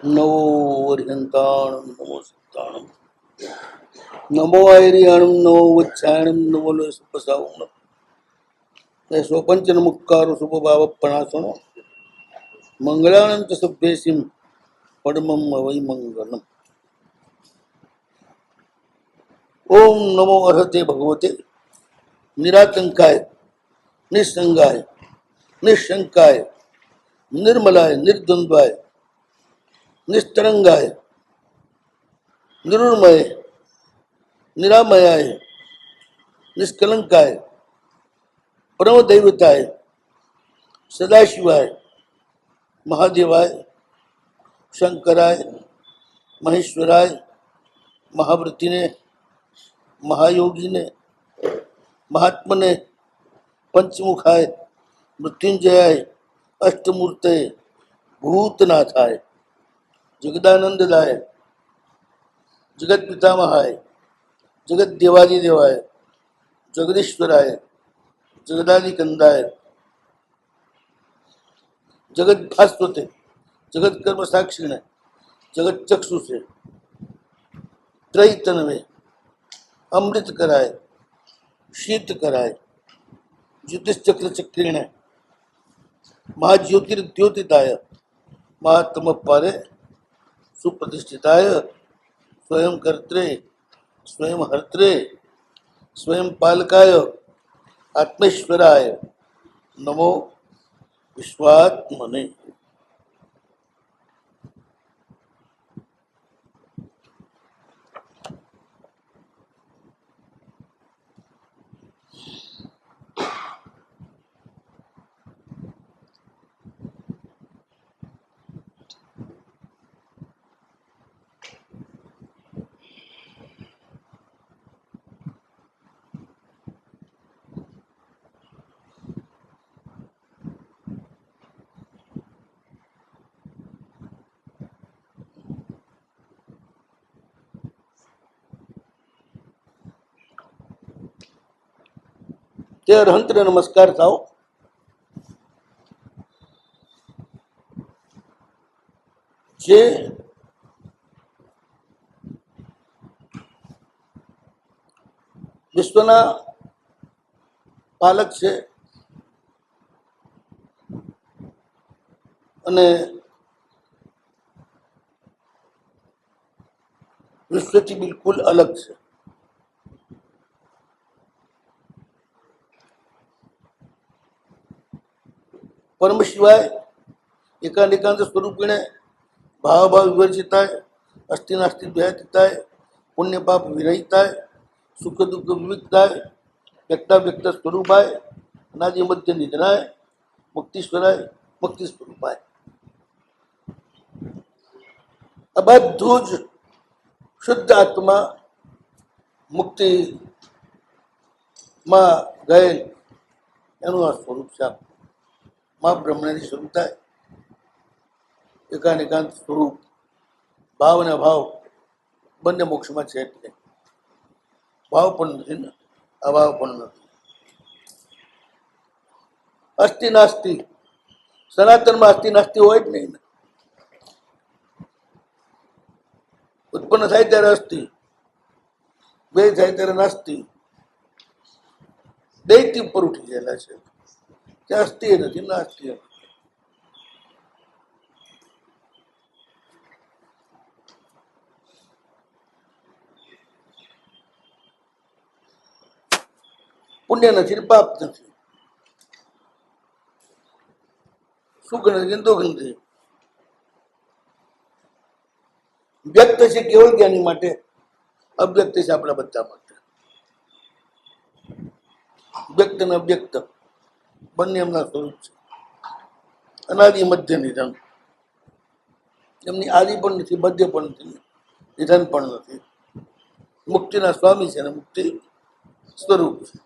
નમો અરિહંતાણમ નમો સિદ્ધાણમ નમો આયર્યાણમ નમો વચ્છાયણમ નમો લોસપસાવણમ સ્વપંચન મુક્કારો શુભભાવ પ્રણાસણો મંગળાનંદ સભ્યેસિમ પડમમ વૈ મંગલમ. ઓમ નમો અર્હતે ભગવતે નિરાતંકાય નિસંગાય નિશંકાય નિર્મલાય નિર્દ્વંદ્વાય નિસ્તરંગાય નિરુર્મય નિરામયાય નિષ્કલંકાય પરમદૈવતાય સદાશિવાય મહાદેવાય શંકરાય મહેશ્વરાય મહાવ્રતિને મહાયોગીને મહાત્મને પંચમુખાય મૃત્યુંજયાય અષ્ટમૂર્તે ભૂતનાથાય જગદાનંદદાય જગત પિતામહાય જગત દેવાદિદેવાય જગદીશ્વરાય જગદાદિકંદાય જગત ભાસ્વતે જગત કર્મ સાક્ષીણે જગત ચક્ષુષે ત્રૈતનવે અમૃત કરાય શીત કરાય જ્યોતિષચક્ર ચક્રીણે મહાજ્યોતિર્દ્યોતિતાય મહાત્મ પારે સુપ્રતિષ્ઠિતાય સ્વયં કર્ત્રે સ્વયં હર્ત્રે સ્વયં પાલકાય આત્મેશ્વરાય નમો વિશ્વાત્મને. તે અરહંતને નમસ્કાર થાવ. જે વિશ્વના પાલક છે અને વિશ્વથી બિલકુલ અલગ છે. પરમ શિવાય એકાંત સ્વરૂપિણે ભાવભાવ વિવર્જિતાય અસ્થિ નાસ્તિ દ્વૈતિતાય પુણ્ય પાપ વિરહિતાય સુખ દુઃખ વિવિધતાય વ્યક્તા વ્યક્ત સ્વરૂપાય અનાદિ મધ્ય નિધનાય મુક્તિશ્વરાય મુક્તિ સ્વરૂપાય. આ બધું જ શુદ્ધ આત્મા મુક્તિમાં ગયેલ એનું આ સ્વરૂપ છે. મા બ્રહ્મણેથી શરૂ થાય એકાંત સ્વરૂપ ભાવ અને અભાવ બંને મોક્ષમાં છે. એટલે ભાવ પણ નથી ને અભાવ પણ નથી. અસ્થિ નાસ્તિ સનાતનમાં અસ્થિ નાસ્તિ હોય જ નહીં. ઉત્પન્ન થાય ત્યારે અસ્થિ, બે થાય ત્યારે નાસ્તિ. દૈત્ય ઉપર ઉઠી ગયેલા છે. ત્યાં અસ્થિ નથી નાસ્તિ. પુણ્ય નથી પાપ નથી, સુખ નથી દુઃખ નથી. વ્યક્ત છે કેવળ જ્ઞાની માટે, અવ્યક્ત છે આપણા બધા માટે. વ્યક્ત અને અવ્યક્ત બંને એમના સ્વરૂપ છે. અનાદિ મધ્ય નિધન. એમની આદિ પણ નથી, મધ્ય પણ નથી, નિધન પણ નથી. મુક્તિના સ્વામી છે અને મુક્તિ સ્વરૂપ છે.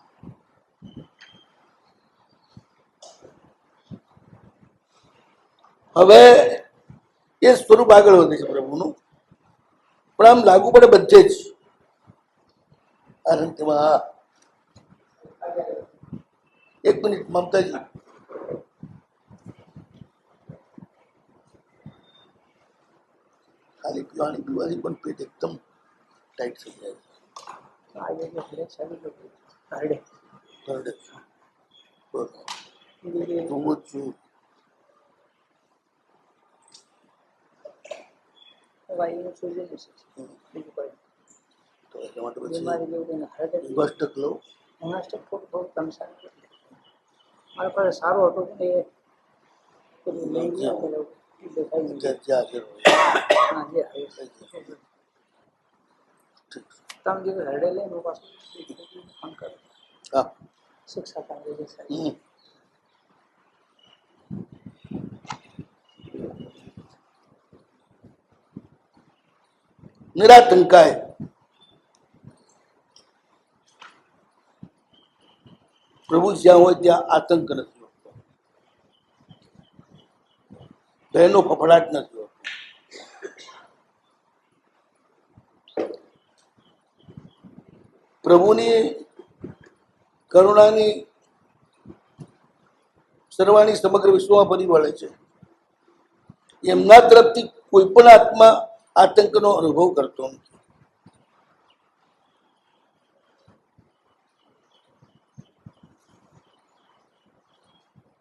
હવે એ સ્વરૂપ આગળ વધે છે પ્રભુનું, પણ આમ લાગુ પડે બધે જ. આ એક મિનિટ મમતાજી. ખાલી પીવાથી પણ પેટ એકદમ ટાઈટ થઈ જાય. હરડે કરડે છે. બરોબર. જોવું જ છું. વાયુનું સૂર્ય બીજું કોઈ તો એટલા માટે બીમારી જેવું હરડે વિભસ્ટક લો. એના થોડું થોડું તમે સારું મારા પાસે સારું હતું પણ એ પેલું લઈ ગયા દેખાય જ્યાં હા જે ત્રણ દિવસ હરડે લઈને પાછું ફોન કરો હા શિક્ષા કાઢી છે સાહેબ. નિરાતંકાય પ્રભુ જ્યાં હોય ત્યાં આતંક નથી હોતો, ભયનો ફફડાટ નથી હોતો. પ્રભુની કરુણાની સર્વાણી સમગ્ર વિશ્વમાં ફરી વળે છે. એમના તરફથી કોઈ પણ આત્મા આતંકનો અનુભવ કરતો નથી.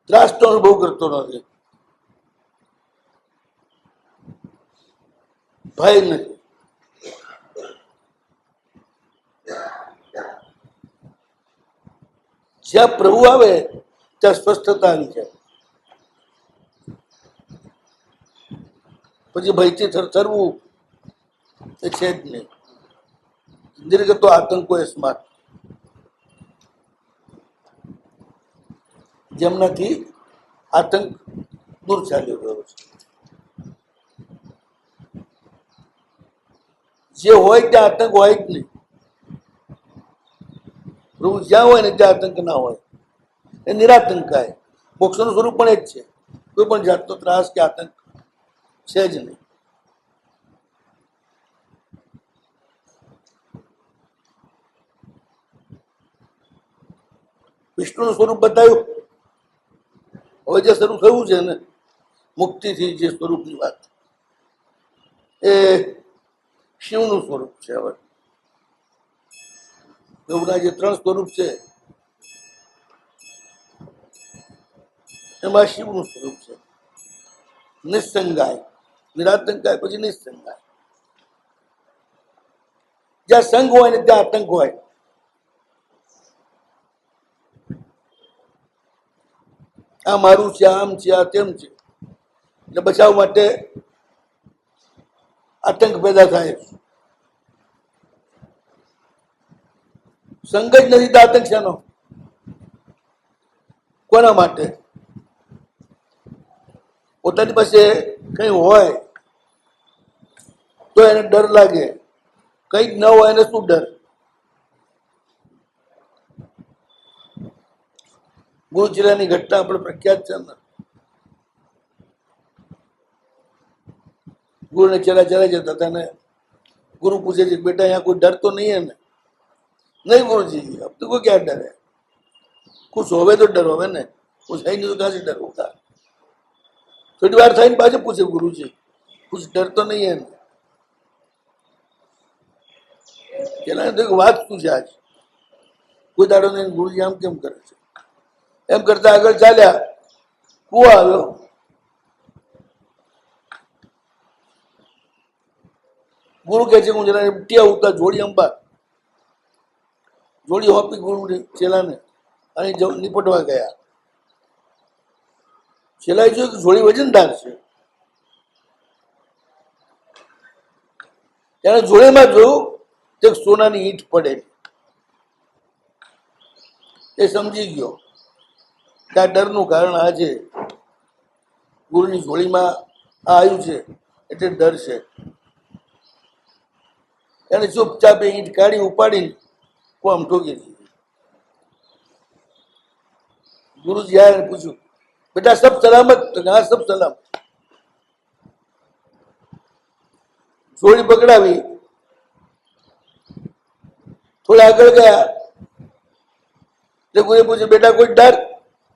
ત્રાસનો અનુભવ કરતો નથી, ભય નથી. જ્યાં પ્રભુ આવે ત્યાં સ્વસ્થતા આવી જાય. પછી ભયથી થરથરવું એ છે જ નહીં. દીર્ઘતો આતંકો એ સ્માર્ટ, જેમનાથી આતંક દૂર ચાલ્યો ગયો છે. જે હોય ત્યાં આતંક હોય જ નહીં. પ્રભુ જ્યાં હોય ને ત્યાં આતંક ના હોય, એ નિરાતંકાય. મોક્ષનું સ્વરૂપ પણ એ જ છે. કોઈ પણ જાતનો ત્રાસ કે આતંક છે જ નહીં. વિષ્ણુનું સ્વરૂપ બતાવ્યું. હવે જે શરૂ થયું છે ને મુક્તિથી જે સ્વરૂપની વાત, એ શિવનું સ્વરૂપ છે. હવે પ્રભુના જે 3 સ્વરૂપ છે એમાં શિવનું સ્વરૂપ છે. નિસંગાય, નિરાતંકાય પછી નિસંગાય. જ્યાં સંગ હોય ને ત્યાં આતંક હોય. આ મારું છે, આમ છે, આ તેમ છે, એટલે બચાવ માટે આતંક પેદા થાય. સંગ જ નથી તો આતંક શાનો? કોના માટે? પોતાની પાસે કઈ હોય તો એને ડર લાગે, કંઈક ન હોય એને શું ડર? ગુરુ જિલ્લાની ઘટના આપણે પ્રખ્યાત છે ને. ગુરુને ચલા જતા હતા ને गुरु पूछे जी बेटा यहाँ कोई डर तो नहीं है ना? नहीं गुरु जी, अब तो को क्या डर है? कुछ होवे तो डर होवे ने, कुछ है नहीं तो कहाँ से डर होगा? थोड़ी बार था इन बात पूछे गुरु जी कुछ डर तो नहीं है ना? कहना तो बात पूछे आज कोई दाड़ो नहीं. गुरु जी आम केम करे છે એમ કરતા આગળ ચાલ્યા. કુવો આવ્યો. ગુરુ કહે છે હું જરા ટીયા ઉતા જોડી અંબા જોડી હોપી ગુરુ ચેલાને અને નિપટવા ગયા. ચેલાએ જોયું કે જોડી વજનદાર છે. ત્યારે જોડેમાં જોયું તે સોનાની ઈંટ પડે. એ સમજી ગયો કે આ ડરનું કારણ આ છે. ગુરુની જોડીમાં આ આવ્યું છે એટલે ડર છે. એને ચૂપચાપ ઈંટ કાઢી ઉપાડીને કોમ ઠોકી દીધી. ગુરુજી આયા પૂછ્યું બેટા સબ સલામત? તો હા સબ સલામત. જોડી પકડાવી, થોડા આગળ ગયા तो गुरु पूछे बेटा कोई डर?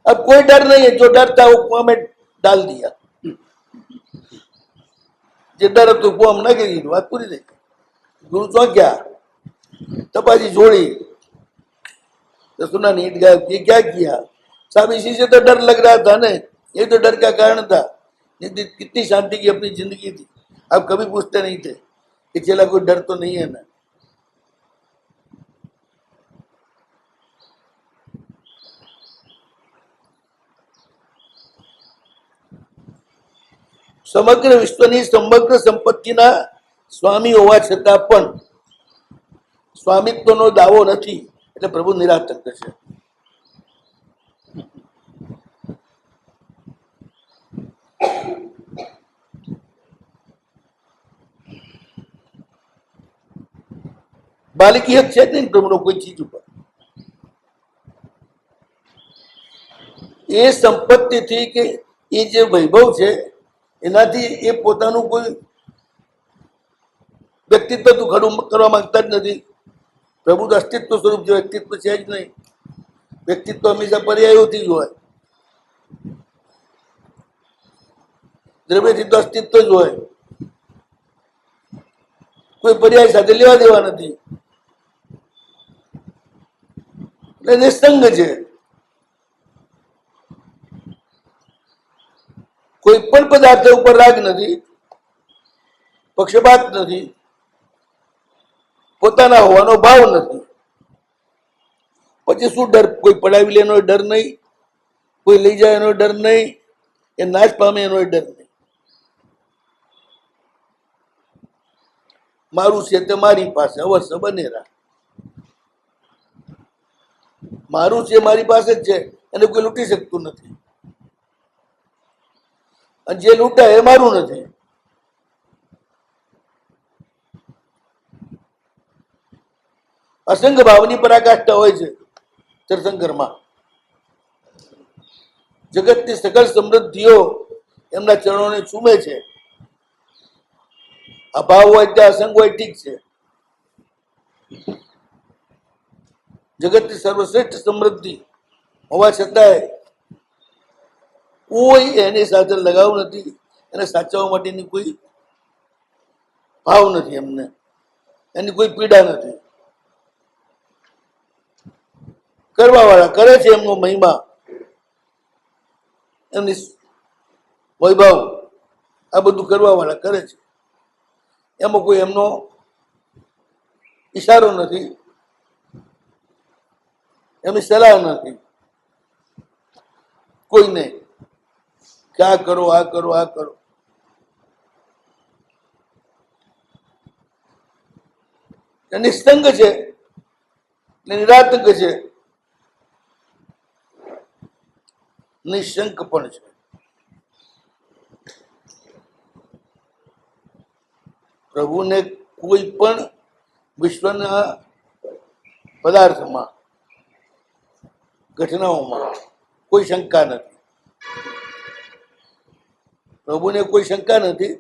अब कोई डर नहीं है, जो डर था वो कुआं में डाल दिया. જે ડર હતો કુવામ નાખી દીધું, વાત પૂરી થઈ. ગુરુ ચોંક્યા, तपासी जोड़ी तो सुना नहीं गया, ये क्या किया साहब? इसी से तो डर लग रहा था ना, ये तो डर का कारण था। कितनी शांति की अपनी जिंदगी थी। आप कभी पूछते नहीं थे कि चला कोई डर तो नहीं है ना। समग्र विश्वની સમગ્ર સંપત્તિના સ્વામી હોવા છતાં પણ સ્વામિત્વનો દાવો નથી, એટલે પ્રભુ નિરાતંક છે. બાલિકી હક છે જ નહીં પ્રભુનો કોઈ ચીજ ઉપર. એ સંપત્તિથી કે એ જે વૈભવ છે એનાથી એ પોતાનું કોઈ વ્યક્તિત્વ તો ખડું કરવા માંગતા જ નથી. પ્રભુ તો અસ્તિત્વ સ્વરૂપ છે, વ્યક્તિત્વ છે જ નહીં. વ્યક્તિત્વ હંમેશા પર્યાયોથી જ હોય, દ્રવ્યથી તો અસ્તિત્વ જ હોય. કોઈ પર્યાય સાથે લેવા દેવા નથી, એટલે નિસંગ છે. કોઈ પણ પદાર્થ ઉપર રાગ નથી, પક્ષપાત નથી, પોતાના હોવાનો ભાવ નથી. પછી શું ડર? કોઈ પડાવી લે એનો ડર નહીં, કોઈ લઈ જાય એનો ડર નહીં, એ નાશ પામે એનો ડર નહીં. મારું છે તે મારી પાસે અવશ્ય બનેરા. મારું છે મારી પાસે જ છે, એને કોઈ લૂંટી શકતું નથી. અને જે લૂંટાય એ મારું નથી. અસંગ ભાવની પરાકાષ્ઠા હોય છે તીર્થંકરમાં. જગતની સકલ સમૃદ્ધિઓ એમના ચરણોને ચૂમે છે. અભાવ હોય ત્યાં અસંગ હોય ઠીક છે. જગતની સર્વશ્રેષ્ઠ સમૃદ્ધિ હોવા છતાંય કોઈ એની સાથે લગાવ નથી, એને સાચવવા માટેની કોઈ ભાવ નથી, એમને એની કોઈ પીડા નથી. કરવા વાળા કરે છે એમનો મહિમા, એમની વૈભવ, આ બધું કરવા વાળા કરે છે. એમાં કોઈ એમનો ઈશારો નથી, એમની સલાહ નથી કોઈને કે આ કરો, આ કરો, આ કરો. નિસ્તંગ છે, નિરાતંક છે, નિશંક પણ છે. પ્રભુને કોઈ પણ વિશ્વના પદાર્થમાં, ઘટનાઓમાં કોઈ શંકા નથી. પ્રભુને કોઈ શંકા નથી.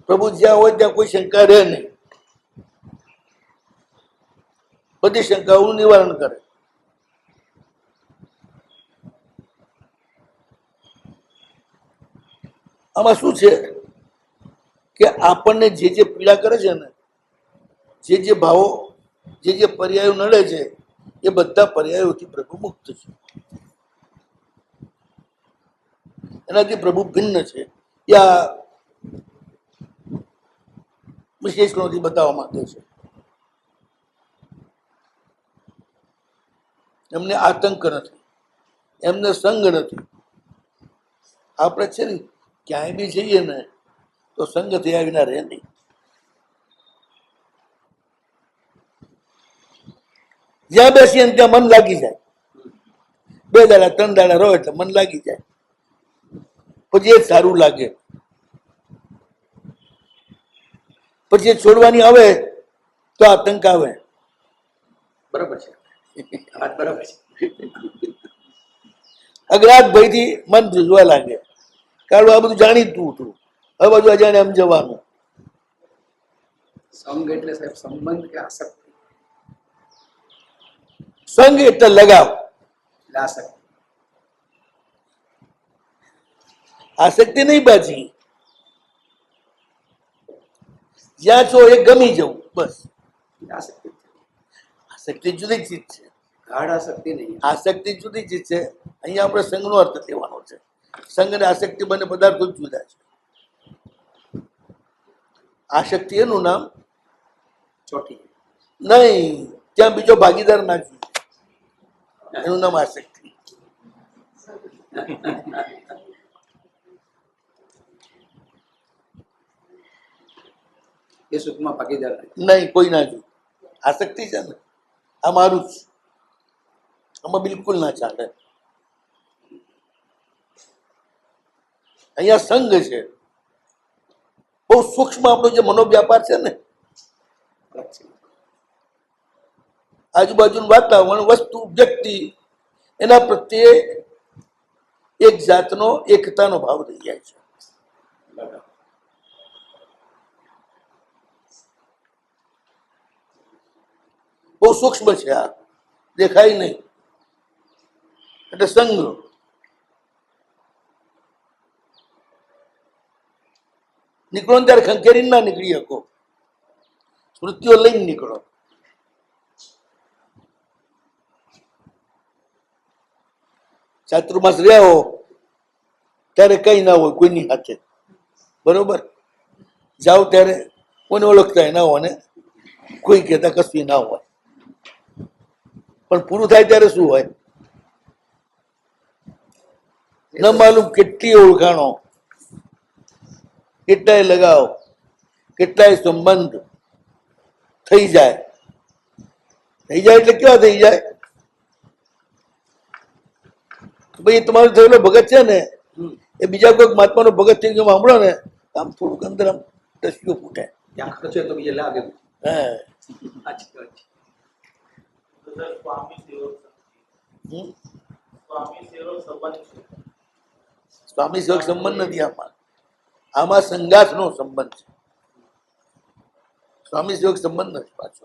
પ્રભુ જ્યાં હોય ત્યાં કોઈ શંકા રહે નહીં. બધી શંકાઓનું નિવારણ કરે. આમાં શું છે કે આપણને જે જે પીડા કરે છે ને, જે જે ભાવો, જે જે પર્યાયો નડે છે, એ બધા પર્યાયોથી પ્રભુ મુક્ત છે. એનાથી પ્રભુ ભિન્ન છે. યા વિશેષ ગણોથી બતાવવા માંગે છે. એમને આતંક નથી, એમને સંગ નથી. આપણે છે ને ક્યાંય બી જઈએ ને તો સંગ થયા વિના રહે નહીં. જ્યાં બેસીએ ને ત્યાં મન લાગી જાય. 2 દાડા 3 દાડા રહો એટલે મન લાગી જાય, પછી એ સારું લાગે. પછી એ છોડવાની આવે તો આતંક આવે. બરોબર છે, વાત બરોબર છે. અગ્રાત ભયથી મન ધ્રુજવા લાગે. કારણ આ બધું જાણીતું હતું, હવે બધું અજાણે એમ જવાનું. સંગ એટલે સાહેબ સંબંધ કે આસક્તિ? સંગ એટલે લગાવ, આસક્તિ. આસક્તિ નહીં. બાજી જ્યાં છો એ ગમી જવું, બસ. આસક્તિ આસક્તિ જુદી ચીજ છે, ગાઢ આસક્તિ નહીં. આસક્તિ જુદી ચીજ છે. અહીંયા આપણે સંઘનો અર્થ લેવાનો છે. સંઘ અને આસક્તિ બંને પદાર્થો જ જુદા છે. આસક્તિ એનું નામ ચોટી નહીં, ત્યાં બીજો ભાગીદાર ના જોઈએ, એનું નામ આસક્તિ. એ સુખમાં ભાગીદાર નહીં. નહીં, કોઈ ના જોઈએ. આસક્તિ છે ને, આ મારું જ, આમાં બિલકુલ ના ચાલે. અહીંયા સંઘ છે, બહુ સૂક્ષ્મ આપણો જે મનોવ્યાપાર છે ને, અલગ છે. આજુબાજુનું વાતાવરણ, વસ્તુ, વ્યક્તિ, એના પ્રત્યે એક જાતનો એકતાનો ભાવ થઈ જાય છે. બરાબર. બહુ સૂક્ષ્મ છે આ, દેખાય નહીં. એટલે સંઘ. નીકળો ને ત્યારે ખંખેરી ના નીકળી શકો, સ્મૃતિઓ લઈને નીકળો. ચાતુર્માસ રહ્યા હો ત્યારે કઈ ના હોય કોઈની સાથે, બરોબર. જાઓ ત્યારે કોઈને ઓળખતા ના હોય ને કોઈ કહેતા કશું ના હોય, પણ પૂરું થાય ત્યારે શું હોય? ન માલુમ કેટલી ઓળખાણો, કેટલાય લગાવ, કેટલાય સંબંધ થઈ જાય. થઈ જાય એટલે કેવા થઈ જાય? ભાઈ તમારો થયેલો ભગત છે ને, એ બીજા કોઈક મહાત્માનો ભગત થઈ ગયો સાંભળો ને, આમ થોડુંક અંદર આમ ટસ્યો ફૂટે. ત્યાં ખર્ચો તો બીજે લાગે. હે સાચી વાત છે. હમ? સ્વામી સેવક સંબંધ નથી આમાં, આમાં સંગાથનો સંબંધ છે. સ્વામી સેવક સંબંધ નથી પાછો.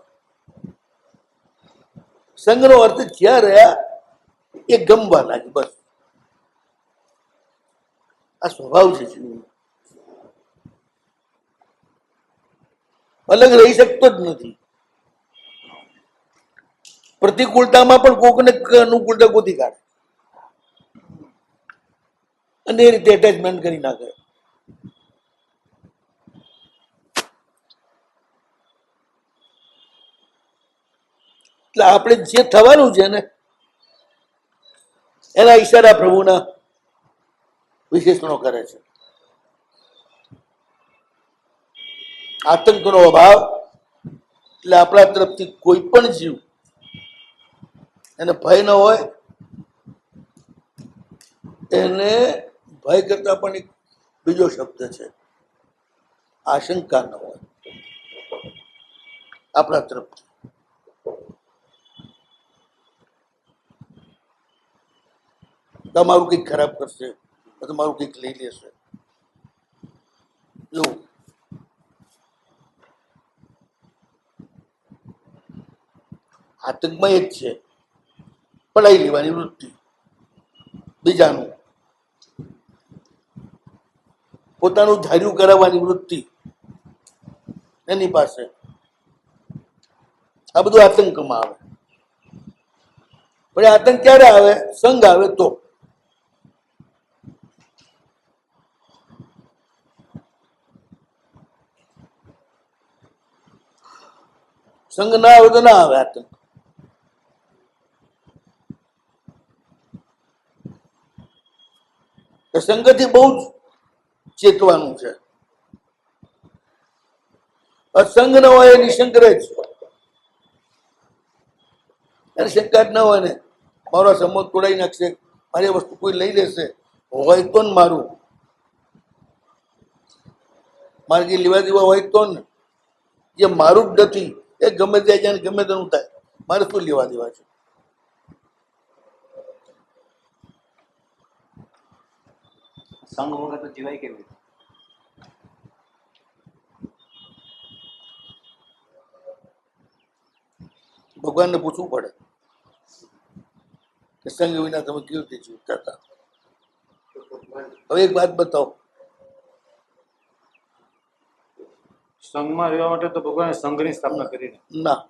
સંઘનો અર્થ ક્યાં રહ્યા? એ ગમવા લાગે, બસ. આ સ્વભાવ છે જીવનો. અલગ રહી શકતો જ નથી. પ્રતિકૂળતામાં પણ કોકને અનુકૂળતા ગોતી કાઢે અને એ રીતે એટેચમેન્ટ કરી નાખે. એટલે આપણે જે થવાનું છે ને એના ઈશારા પ્રભુના વિશેષણો કરે છે. આતંકનો અભાવ એટલે આપણા તરફથી કોઈ પણ જીવ એને ભય ન હોય, એને ભય કરતા પણ એક બીજો શબ્દ છે, આશંકા ન હોય આપણા તરફથી. તમારું કંઈક ખરાબ કરશે, તમારું કંઈક લઈ લેશે, એવું. આતંકમાં એક છે પડાઈ લેવાની વૃત્તિ, બીજાનું પોતાનું ધાર્યું કરાવવાની વૃત્તિ એની પાસે. આ બધું આતંકમાં આવે. પણ આતંક ક્યારે આવે? સંઘ આવે તો. સંઘ ના આવે તો ના આવે આતંક. સંઘથી બહુ જ ચેતવાનું છે. સંઘ ન હોય એ નિશંક રહે છે. એને શંકા જ ના હોય ને, મારો સંબંધ તોડાઈ નાખશે, મારી વસ્તુ કોઈ લઈ લેશે, હોય તો ને મારું, મારે જે લેવા દેવા હોય તો ને. જે મારું જ નથી એ ગમે ત્યાં જાય ગમે તેનું થાય, મારે શું લેવા દેવા છે? સંઘ વગર તો જીવાય કેવી રીતે? ભગવાનને પૂછવું પડે કે સંઘ વિના તમે કેવી રીતે જીવતા હતા. હવે એક વાત બતાવો, સંઘમાં રહેવા માટે તો ભગવાને સંઘની સ્થાપના કરી. ના,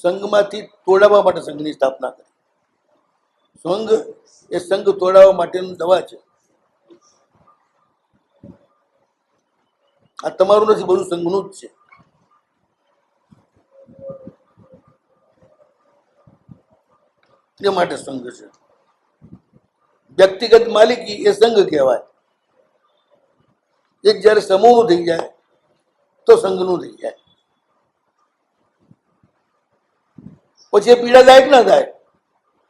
સંઘમાંથી તોડાવવા માટે સંઘની સ્થાપના કરી. સંઘ એ સંઘ તોડાવવા માટેની દવા છે. આ તમારું નથી, બધું સંઘનું જ છે. એ માટે સંઘ છે. વ્યક્તિગત માલિકી એ સંઘ કહેવાય. એક જયારે સમૂહનું થઈ જાય તો સંઘનું થઈ જાય. પછી એ પીડાદાયક ના થાય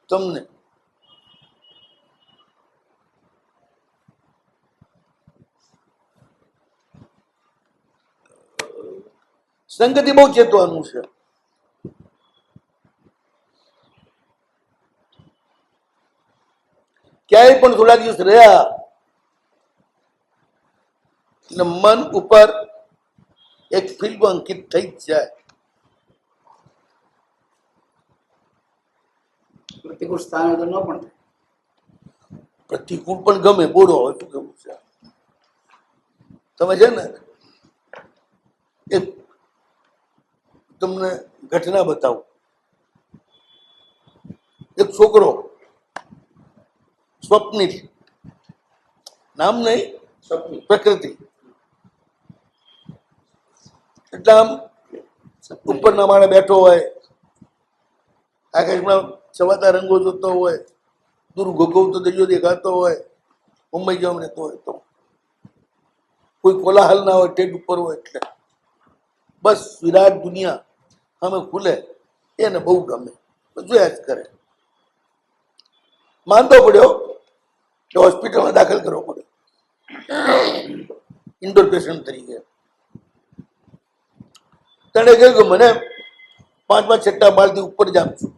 તમને. સંઘથી બહુ ચેતવાનું છે. ક્યાંય પણ થોડા દિવસ રહ્યા એટલે મન ઉપર એક ફિલ્મ અંકિત થઈ જ જાય. પ્રતિકૂળ સ્થાન તો ન પણ થાય. પ્રતિકૂળ પણ ગમે, બોલો હોય તો ગમે છે. તમે છે ને એક તમને ઘટના બતાવું. એક છોકરો સ્વપ્નિલ, નામ નહીં, પ્રકૃતિ, એટલે આમ ઉપરના માળે બેઠો હોય, આકાશમાં છવાતા રંગો જોતો હોય, દૂર ગોગવતો દરિયો દેખાતો હોય, મુંબઈ જવા રહેતો હોય તો કોઈ કોલાહલ ના હોય, ટેડ ઉપર હોય, એટલે બસ વિરાટ દુનિયા સામે ખુલે, એને બહુ ગમે, જોયા જ કરે. માંદો પડ્યો કે હોસ્પિટલમાં દાખલ કરવો પડે ઇન્ડોર પેશન્ટ તરીકે. તેણે કહ્યું કે મને 5 છઠ્ઠા માળથી ઉપર જામ છું,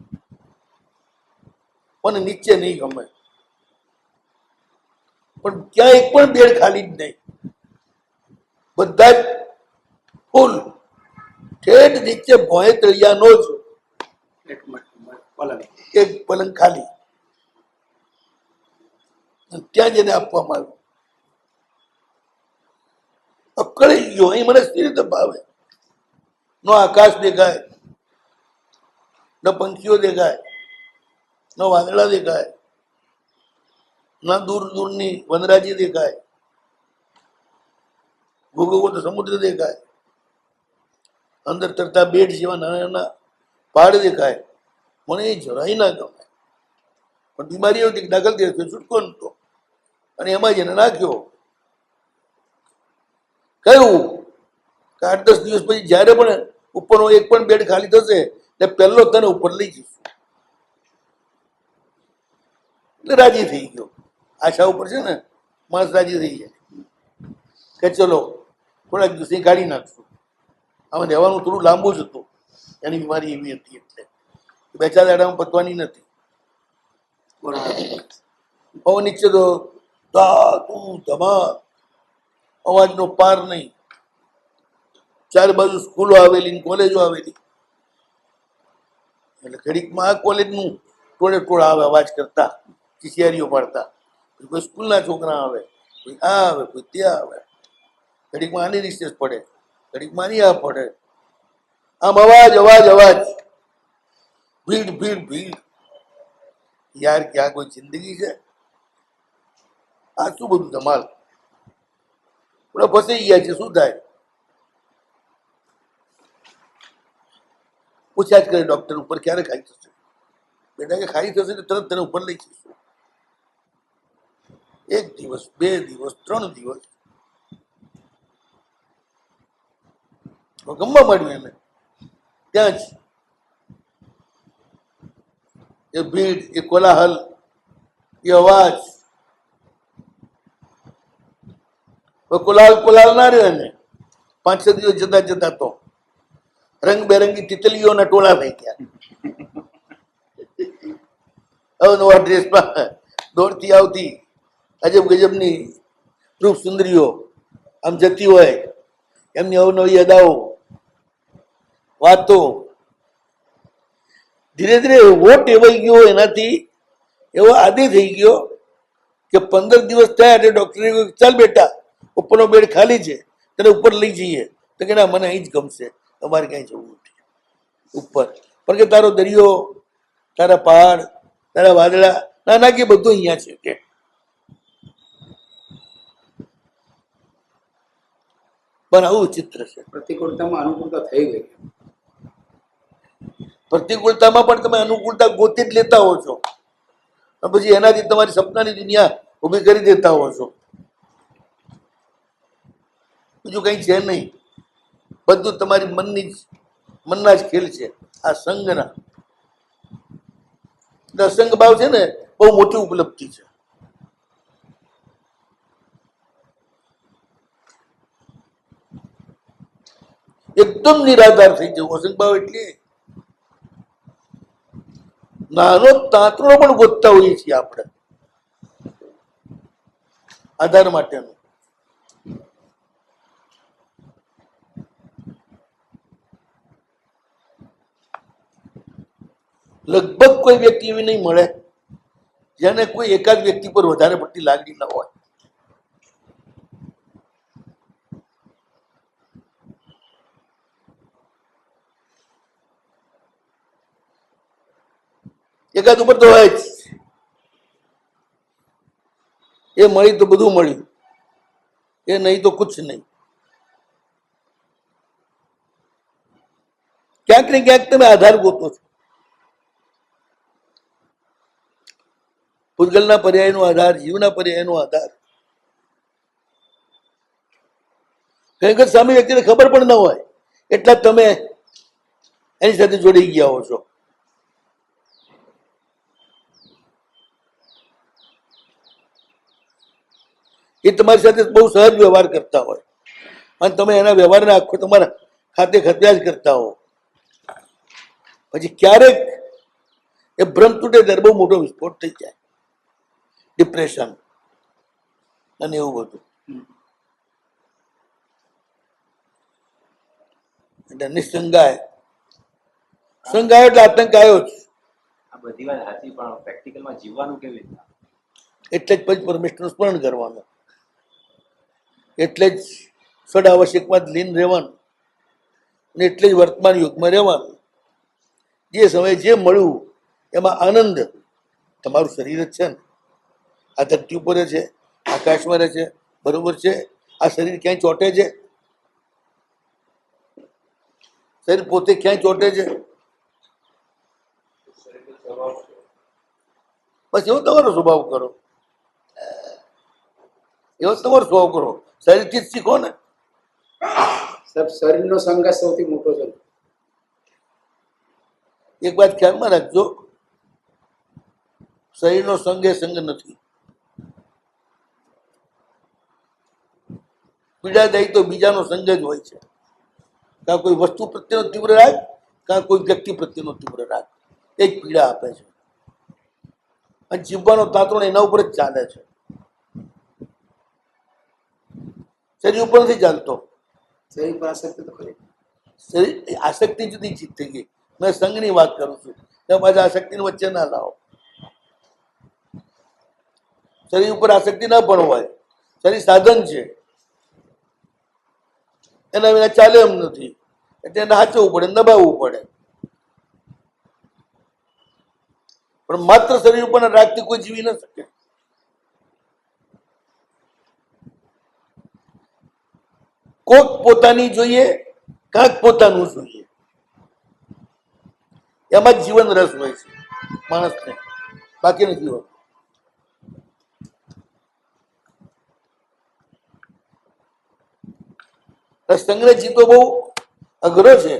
મને નીચે નહીં ગમે. પણ ક્યાં એક પણ બેડ ખાલી જ નહીં, બધા જ ફૂલ. ઠેઠ નીચે ભોંય તળિયાનો જ એક પલંગ ખાલી, ત્યાં જઈને આપવામાં આવ્યું. અકળી ગયો. અહીં મને સી રીતે ભાવે? ન આકાશ દેખાય, ન પંખીઓ દેખાય, ન વાદળા દેખાય, ના દૂર દૂરની વનરાજી દેખાય, ભૂગોગો તો સમુદ્ર દેખાય, અંદર તરતા બેડ જેવા નાના નાના પહાડ દેખાય. મને એ જરાય ના ગમે. પણ બીમારી હતી દાખલ થઈ છૂટકો નતો, અને એમાં જ એને નાખ્યો. કહ્યું કે 8-10 દિવસ પછી જયારે પણ ઉપરનો એક પણ બેડ ખાલી થશે એટલે પહેલો તને ઉપર લઈ જઈશું. એટલે રાજી થઈ ગયો. આશા ઉપર છે ને માણસ રાજી થઈ જાય કે ચલો થોડાક દિવસ કાઢી નાખશું. આમાં રહેવાનું થોડું લાંબુ જ હતું, એની બીમારી એવી હતી એટલે 2-4 દાડામાં પતવાની નથી. હવે નીચે તો ધમાલ, અવાજનો પાર નહીં. 4 બાજુ સ્કૂલો આવેલી, કોલેજો આવેલી, એટલે ઘડીકમાં આ કોલેજનું ટોળે ટોળા આવે અવાજ કરતા, ચિચિયારીઓ પાડતા. કોઈ સ્કૂલના છોકરા આવે, કોઈ આ આવે, કોઈ ત્યાં આવે. ઘડીકમાં આની રિસેસ પડે, ઘડીકમાં આની આ પડે. આમ અવાજ અવાજ અવાજ, ભીડ ભીડ ભીડ. યાર ક્યાં કોઈ જિંદગી છે? આ શું બધું ધમાલ? આપણે ફસાઈ ગયા છે. શું થાય? પૂછ્યા જ કરે ડોક્ટર, ઉપર ક્યારે ખાઈ થશે? બેટા કે ખાઈ થશે તો તરત તને ઉપર લઈ જઈશું. 1 દિવસ, 2 દિવસ, 3 દિવસ ગમવા માંડ્યું એને. ત્યાં જ એ ભીડ, એ કોલાહલ, એ અવાજ. કોલાહલ ના રહ્યો એને. 5-6 દિવસ જતા જતા તો રંગબેરંગી તિતલીઓના ટોળા થઈ ગયા. અવનવા ડ્રેસમાં દોડતી આવતી અજબ ગજબની રૂપ સુંદરીઓ આમ જતી હોય, એમની અવનવી અદાઓ, વાતો. ધીરે ધીરે એવો ટેવાઈ ગયો, એનાથી એવો આદી થઈ ગયો કે 15 દિવસ થયા એટલે ડોક્ટરે કહ્યું ચાલ બેટા ઉપરનો બેડ ખાલી છે, તને ઉપર લઈ જઈએ. તો કે ના, મને અહીં જ ગમશે, અમારે ક્યાંય જવું નથી ઉપર. પણ કે તારો દરિયો, તારા પહાડ, તારા વાદળા, ના ના કે બધું અહીંયા છે કે. પણ આવું ચિત્ર છે. પ્રતિકૂળતામાં અનુકૂળતા થઈ ગઈ. પ્રતિકૂળતામાં પણ તમે અનુકૂળતા ગોતી જ લેતા હો છો, અને પછી એનાથી તમારી સપનાની દુનિયા ઊભી કરી દેતા હો છો. બીજું કઈ છે નહીં, બધું તમારી મનના જ ખેલ છે, આ સંઘના. એટલે અસંગ ભાવ છે ને, બહુ મોટી ઉપલબ્ધિ છે. એકદમ નિરાધાર થઈ જવું. અસંગ ભાવ એટલે નાનો તાંતણો પણ ગોતતા હોઈએ છીએ આપણે આધાર માટેનો. લગભગ કોઈ વ્યક્તિ એવી નહીં મળે જેને કોઈ એકાદ વ્યક્તિ પર વધારે પડતી લાગણી ન હોય. એકાદ ઉપર તો હોય જ. એ મળી તો બધું મળ્યું, એ નહીં તો કુછ નહીં. ક્યાંક ને ક્યાંક તમે આધાર ગોતો છો. પૂતગલના પર્યાયનો આધાર, જીવના પર્યાયનો આધાર. ખરેખર સામે વ્યક્તિને ખબર પણ ન હોય એટલા તમે એની સાથે જોડી ગયા હો છો. એ તમારી સાથે બહુ સહજ વ્યવહાર કરતા હોય અને તમે એના વ્યવહારને આખો તમારા ખાતે ખત્યા જ કરતા હો. પછી ક્યારેક એ ભ્રમ તૂટે ત્યારે બહુ મોટો વિસ્ફોટ થઈ જાય, ડિપ્રેશન અને એવું બધું. એટલે નિસંગાય, સંગાય એટલે આતંક આવ્યો જ. આ બધી વાત સાચી, પણ પ્રેક્ટિકલમાં જીવવાનું કેવી રીતે? એટલે જ પછી પરમેશ્વરનું સ્મરણ કરવાનું, એટલે જ સદ આવશ્યકમાં જ લીન રહેવાનું, અને એટલે જ વર્તમાન યુગમાં રહેવાનું. જે સમયે જે મળ્યું એમાં આનંદ. તમારું શરીર જ છે ને, આ ધરતી ઉપર છે, આકાશમાં રહે છે, બરોબર છે. આ શરીર ક્યાંય ચોટે છે? શરીર પોતે ક્યાંય ચોટે છે? બસ એવો તમારો સ્વભાવ કરો, એવો તમારો સ્વભાવ કરો. શરીરથી જ શીખો ને. સાહેબ, શરીરનો સંઘર્ષ સૌથી મોટો છે. એક વાત ખ્યાલમાં રાખજો, શરીરનો સંગ એ સંગ નથી. પીડાદાયી તો બીજાનો સંગ જ હોય છે. કાં કોઈ વસ્તુ પ્રત્યેનો તીવ્ર રાગ, કાં કોઈ વ્યક્તિ પ્રત્યેનો તીવ્ર રાગ, એ જ પીડા આપે છે. અને જીવવાનો તાતણો એના ઉપર જ ચાલે છે, શરીર ઉપર નથી ચાલતો. શરીર પર આસક્તિ તો ખરી. શરીર આસક્તિ જુદી ચીજ થઈ ગઈ. મેં સંઘની વાત કરું છું, તમે પાછા આસક્તિની વચ્ચે ના લાવો. શરીર ઉપર આસક્તિ ના પણ હોય. શરીર સાધન છે, એના વિના ચાલે એમ નથી. એટલે એને હાચવવું પડે, દબાવવું પડે. પણ માત્ર શરીર ઉપર રાખતી કોઈ જીવી ન શકે. કોક પોતાની જોઈએ, કાંક પોતાનું જોઈએ. એમાં જ જીવન રસ હોય છે માણસને, બાકી નથી હોતું. સંગ્રહ જીતો બહુ અઘરો છે.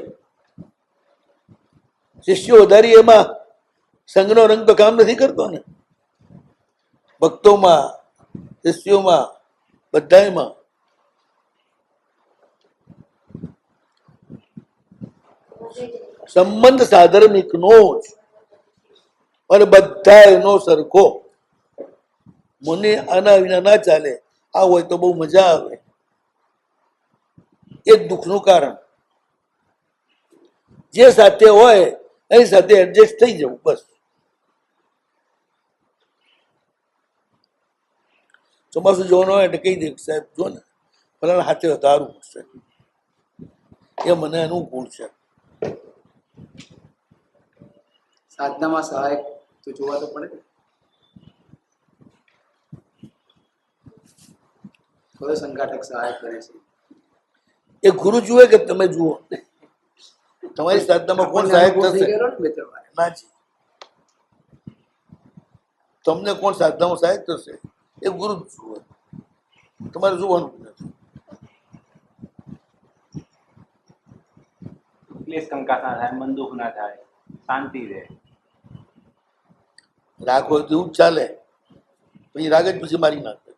શિષ્યો વધારી એમાં સંઘનો રંગ તો કામ નથી કરતો ને. ભક્તોમાં, શિષ્યોમાં, બધામાં સંબંધ સાધર્મિક નો જ, અને બધા એનો સરખો. મને આના વિના ના ચાલે, આ હોય તો બહુ મજા આવે. એ દુઃખનું કારણ. જે સાથે હોય એની સાથે એડજસ્ટ થઈ જવું, બસ. ચોમાસું જોવાનું હોય એટલે કહી દે, સાહેબ જો ને ફલાણા હાથે સારું પડશે. એ મને અનુકૂળ છે. સાધનામાં સહાયક તો જોવા તો પડે ને. કયો સંઘાટક સહાય કરે છે? એ ગુરુ જુએ કે તમે જુઓ? તમારી સાધનામાં કોણ સહાયક આપણને થશે? અનુભવ થઈ ગયેલો ને બે ત્રણ વાર. નાજી, તમને કોણ સાધનામાં સહાયક થશે? એ ગુરુ જ જુએ, તમારે જોવાનું નથી. ક્લેશ કંકાસ ના થાય, મન દુઃખ ના થાય, શાંતિ રહે. રાગ હોય તો એવું જ ચાલે, પછી રાગ જ પછી મારી નાખે.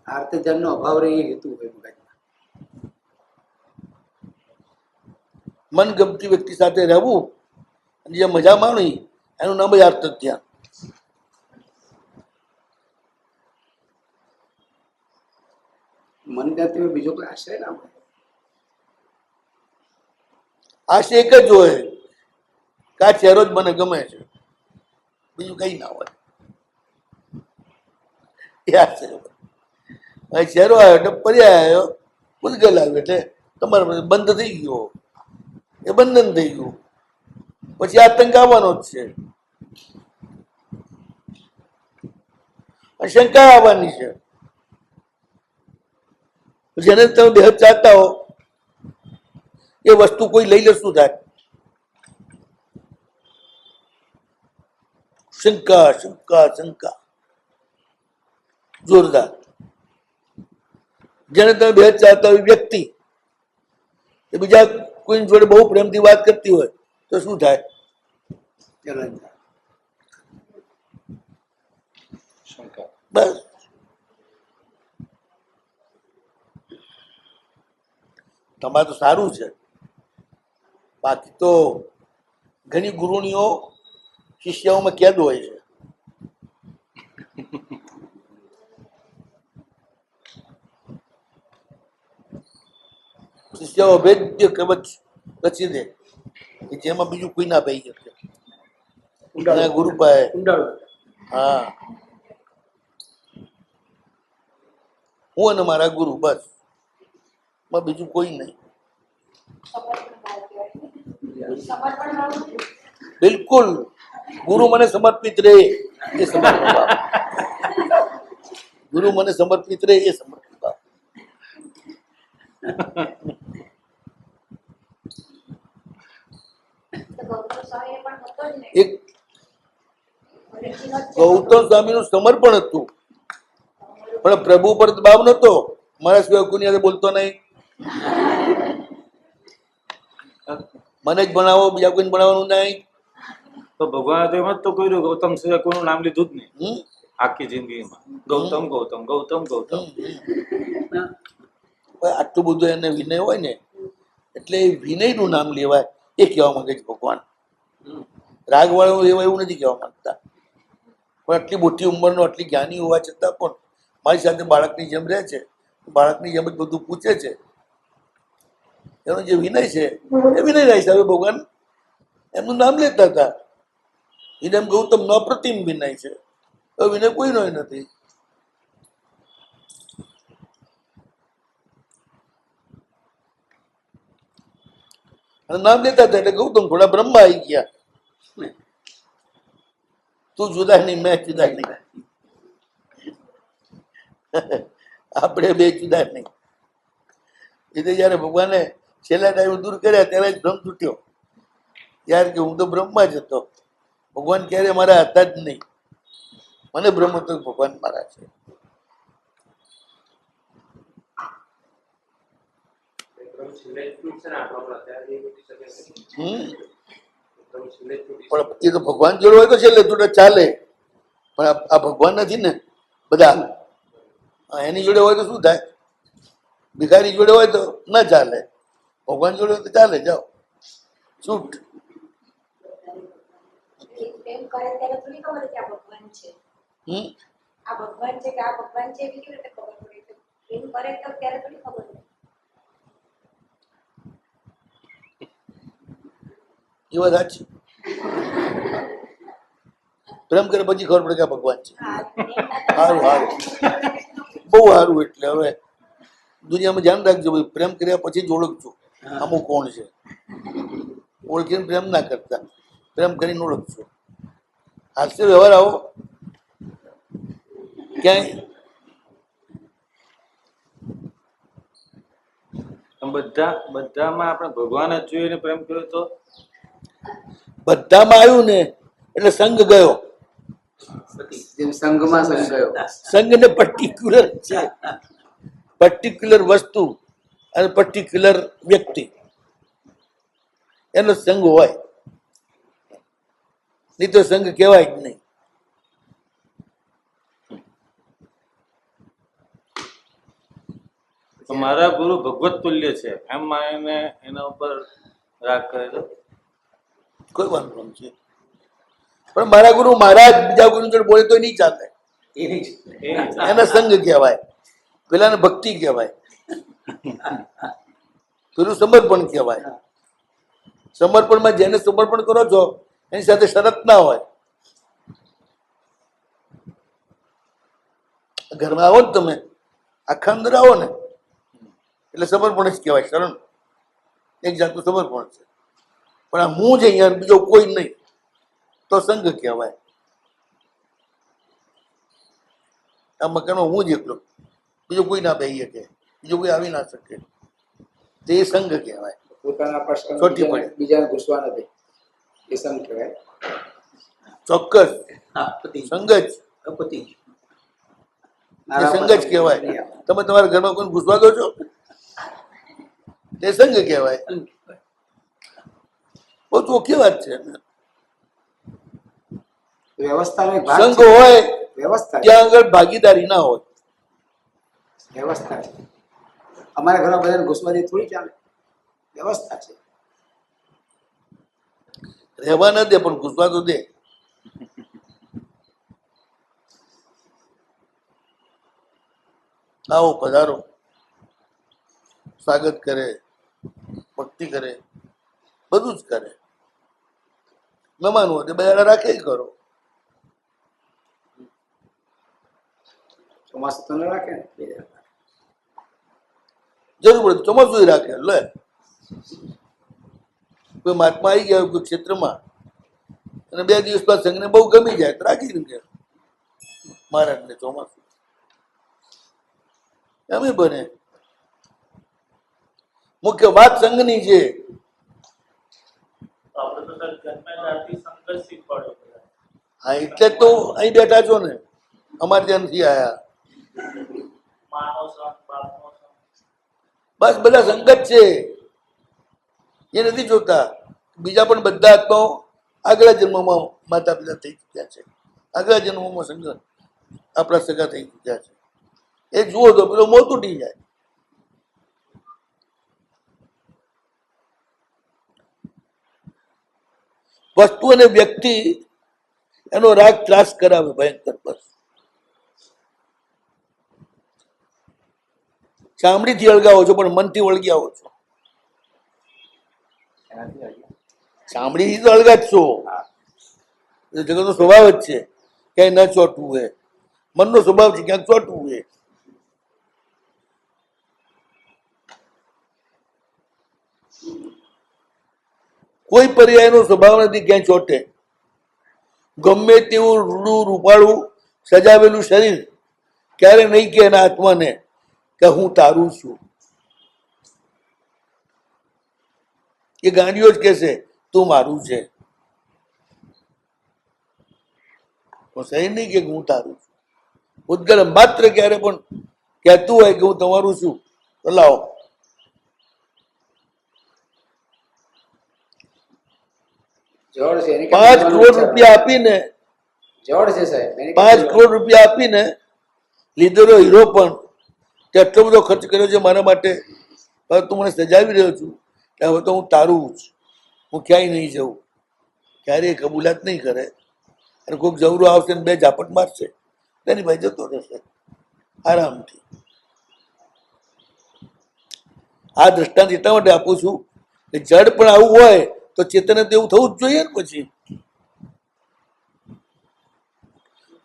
આર્ત ધ્યાનનો અભાવ રહે એ હેતુ હોય મગજમાં. મન ગમતી વ્યક્તિ સાથે રહેવું અને જે મજા માણી એનું નામ જ આર્ત ધ્યાન. મન ગમતી બીજો કોઈ આશ્રય ના હોય. આશય એક જ હોય કે આ ચહેરો જ મને ગમે છે, બીજું કઈ ના હોય. એ આશય હોય. હવે ચહેરો આવ્યો એટલે પર્યાય આવ્યો, ઉદગલ આવ્યો એટલે તમારે બંધ થઈ ગયો, એ બંધન થઈ ગયું. પછી આતંક આવવાનો જ છે, શંકા આવવાની છે. જેને તમે બે ચાહતા હો એ વસ્તુ કોઈ લઈ લે શું થાય? શંકા શંકા શંકા જોરદાર. જેને તમે બે ચાહતા હોય વ્યક્તિ એ બીજા કોઈ જોડે બહુ પ્રેમથી વાત કરતી હોય તો શું થાય? જલન થાય. શંકા. બસ. તમારે તો સારું છે, બાકી તો ઘણી ગુરુણીઓ શિષ્યાઓમાં કેદ હોય છે. શિષ્યાઓ અભેદ્ય કવચ રચી દે કે જેમાં બીજું કોઈ ના ભાઈ શકે. અને ગુરુ પાસે ઊંડાણું. હા, હું અને મારા ગુરુ બસ, બીજું કોઈ નહીં. બિલકુલ, ગુરુ મને સમર્પિત રહે એ સમર્પિત ભાવ. ગુરુ મને સમર્પિત રહે એ સમર્પિત ભાવ. એક ગૌતમ સ્વામીનું સમર્પણ હતું, પણ પ્રભુ પર દબાવ નતો. મારા સિવાય કોઈની સાથે બોલતો નહીં, મને જ ભણાવો, બીજા કોઈને ભણાવવાનું નહીં. તો ભગવાને તો એમ જ તો કર્યું, ગૌતમ સિવાય કોઈનું નામ લીધું જ નહીં હમ? આખી જિંદગીમાં. ગૌતમ ગૌતમ ગૌતમ ગૌતમ. આટલું બધું એને વિનય હોય ને એટલે એ વિનયનું નામ લેવાય એ કહેવા માંગે છે ભગવાન. રાગવાળો લેવાય એવું નથી કહેવા માંગતા. પણ આટલી મોટી ઉંમરનો, આટલી જ્ઞાની હોવા છતાં પણ મારી સાથે બાળકની જેમ રહે છે, બાળકની જેમ જ બધું પૂછે છે. એનો જે વિનય છે એ વિનયના હિસાબે ભગવાન એમનું નામ લેતા હતા. એને એમ ગૌતમનો અપ્રતિમ વિનય છે, એ વિનય કોઈનો નથી. અને નામ લેતા હતા એટલે ગૌતમ થોડા બ્રહ્મા આવી ગયા. તું જુદા નહીં, મેં જુદા નહીં, આપણે બે જુદા નહીં. એટલે જયારે ભગવાને છેલ્લા ટાઈમે દૂર કર્યા ત્યારે જ ભ્રમ તૂટ્યો યાર કે હું તો બ્રહ્મા જ હતો. ભગવાન ક્યારે મારા હતા જ નહીં. મને ભ્રમ હતો કે ભગવાન મારા છે. પણ એ તો ભગવાન જોડે હોય તો છેલ્લે તૂટે ચાલે, પણ આ ભગવાન નથી ને બધા. એની જોડે હોય તો શું થાય? ભિખારી જોડે હોય તો ના ચાલે, ભગવાન જોડે હોય તો ચાલે. જાઓ છૂટ. પ્રેમ કરે ત્યારે થોડી ખબર કે આ ભગવાન છે, આ ભગવાન છે કે આ ભગવાન છે એવી કેવી રીતે ખબર પડે? પ્રેમ કરે તો ત્યારે થોડી ખબર પડે. એ વાત સાચી. પ્રેમ કરે પછી ખબર પડે કે આ ભગવાન છે. સારું સારું, બહુ સારું. એટલે હવે દુનિયામાં ધ્યાન રાખજો ભાઈ, પ્રેમ કર્યા પછી જ ઓળખજો આમું કોણ છે. ઓળખીને પ્રેમ ના કરતા, પ્રેમ કરીને ઓળખજો. હાસ્ય વ્યવહાર આવો ક્યાંય બધામાં આપણે ભગવાન જ જોઈને પ્રેમ કર્યો તો બધામાં આવ્યું ને એટલે સંઘ ગયો. જેમ સંઘમાં સંઘ ગયો. સંઘ ને પર્ટિક્યુલર છે, પર્ટિક્યુલર વસ્તુ અને પર્ટિક્યુલર વ્યક્તિ, એનો સંઘ હોય. નહીં તો સંઘ કહેવાય જ નહીં. તો મારા ગુરુ ભગવત તુલ્ય છે એમ માનીને એના ઉપર રાગ કરે તો કોઈ વાંધો નથી. પણ મારા ગુરુ મહારાજ બીજા ગુરુ જોડે બોલે તો નહીં ચાલે. એને સંઘ કહેવાય, પેલાને ભક્તિ કહેવાય, પેલું સમર્પણ કહેવાય. સમર્પણમાં જેને સમર્પણ કરો છો એની સાથે શરત ના હોય. ઘરમાં આવો ને તમે, આખા અંદર આવો ને એટલે સમર્પણ જ કહેવાય. શરણ એક જાતનું સમર્પણ છે. પણ આ હું જ અહીંયા બીજો કોઈ નહીં તો સંઘ કહેવાય. આ મકાનમાં હું જ એકલો, બીજો કોઈ ના બેસી શકે, બીજો કોઈ આવી ના શકે, તે સંઘ કહેવાય. પોતાના પ્રશ્ન ચોટી પડે. બીજાને ઘૂસવા નથી, એ સંઘ કહેવાય. ચોક્કસ સંઘ જ, એ સંઘ જ કહેવાય. તમે તમારા ઘરમાં કોઈ ઘૂસવા દો છો તે સંઘ કહેવાય. બહુ ચોખ્ખી વાત છે. વ્યવસ્થાનો એક ભાગ સંઘ છે. હોય વ્યવસ્થા છે. ત્યાં આગળ ભાગીદારી ના હોય. વ્યવસ્થા છે. અમારા ઘરમાં બધાને ઘૂસવાથી થોડી ચાલે. વ્યવસ્થા છે. રહેવા ન દે પણ ઘૂસવા તો દે. આવો પધારો, સ્વાગત કરે, ભક્તિ કરે, બધું જ કરે. મહેમાન હોય તે બધા રાખે કરો. ચોમાસું તો ન રાખે ને. જરૂર પડે તો ચોમાસું રાખે. લે કોઈ મહાત્મા આવી ગયા કોઈ ક્ષેત્રમાં અને 2 દિવસ બાદ સંઘને બહુ ગમી જાય તો રાખી દે મહારાજને ચોમાસું. એમ બને. મુખ્ય વાત સંઘની છે. હા એટલે તો અહીં બેઠા છો ને, અમારે ત્યાં નથી આયા. બસ બધા સંગત છે, એ નથી જોતા. બીજા પણ બધા આત્માઓ આગલા જન્મમાં માતા પિતા થઈ ચૂક્યા છે, આગલા જન્મમાં સંગત આપણા સગા થઈ ચૂક્યા છે. એ જુઓ તો પેલો મોં તૂટી જાય. વસ્તુ અને વ્યક્તિ એનો રાગ ત્રાસ કરાવે ભયંકર. બસ ચામડીથી અળગાવો છો પણ મનથી વળગી આવો છો. ચામડીથી તો અળગા જ છો, જગતનો સ્વભાવ જ છે ક્યાંય ન ચોટવું હોય. મનનો સ્વભાવ છે ક્યાંક ચોટવું હોય. કોઈ પર્યાયનો સ્વભાવ નથી ક્યાંય ચોટે. ગમે તેવું રૂડું રૂપાળું સજાવેલું શરીર ક્યારે નહીં કે એના આત્માને કે હું તારું છું. એ ગાંડીઓ જ કહેશે તું મારું છે. શરીર નહીં કે હું તારું છું. ઉદ્ગલ માત્ર ક્યારે પણ કહેતું હોય કે હું તમારું છું તો લાવો. જળ છે એને 5 કરોડ રૂપિયા આપીને, જળ છે સાહેબ એને 5 કરોડ રૂપિયા આપીને લીધેલો હીરો પણ તે આટલો બધો ખર્ચ કર્યો છે મારા માટે, હવે તું મને સજાવી રહ્યો છું કે હવે તો હું તારું જ, હું ક્યાંય નહીં જઉં. ક્યારેય કબૂલાત નહીં કરે. અને કોઈક જવરું આવશે ને 2 ઝાપટ મારશે તેની ભાઈ જતો રહેશે આરામથી. આ દ્રષ્ટાંત એટલા માટે આપું છું કે જડ પણ આવું હોય તો ચેતન તો એવું થવું જ જોઈએ ને. પછી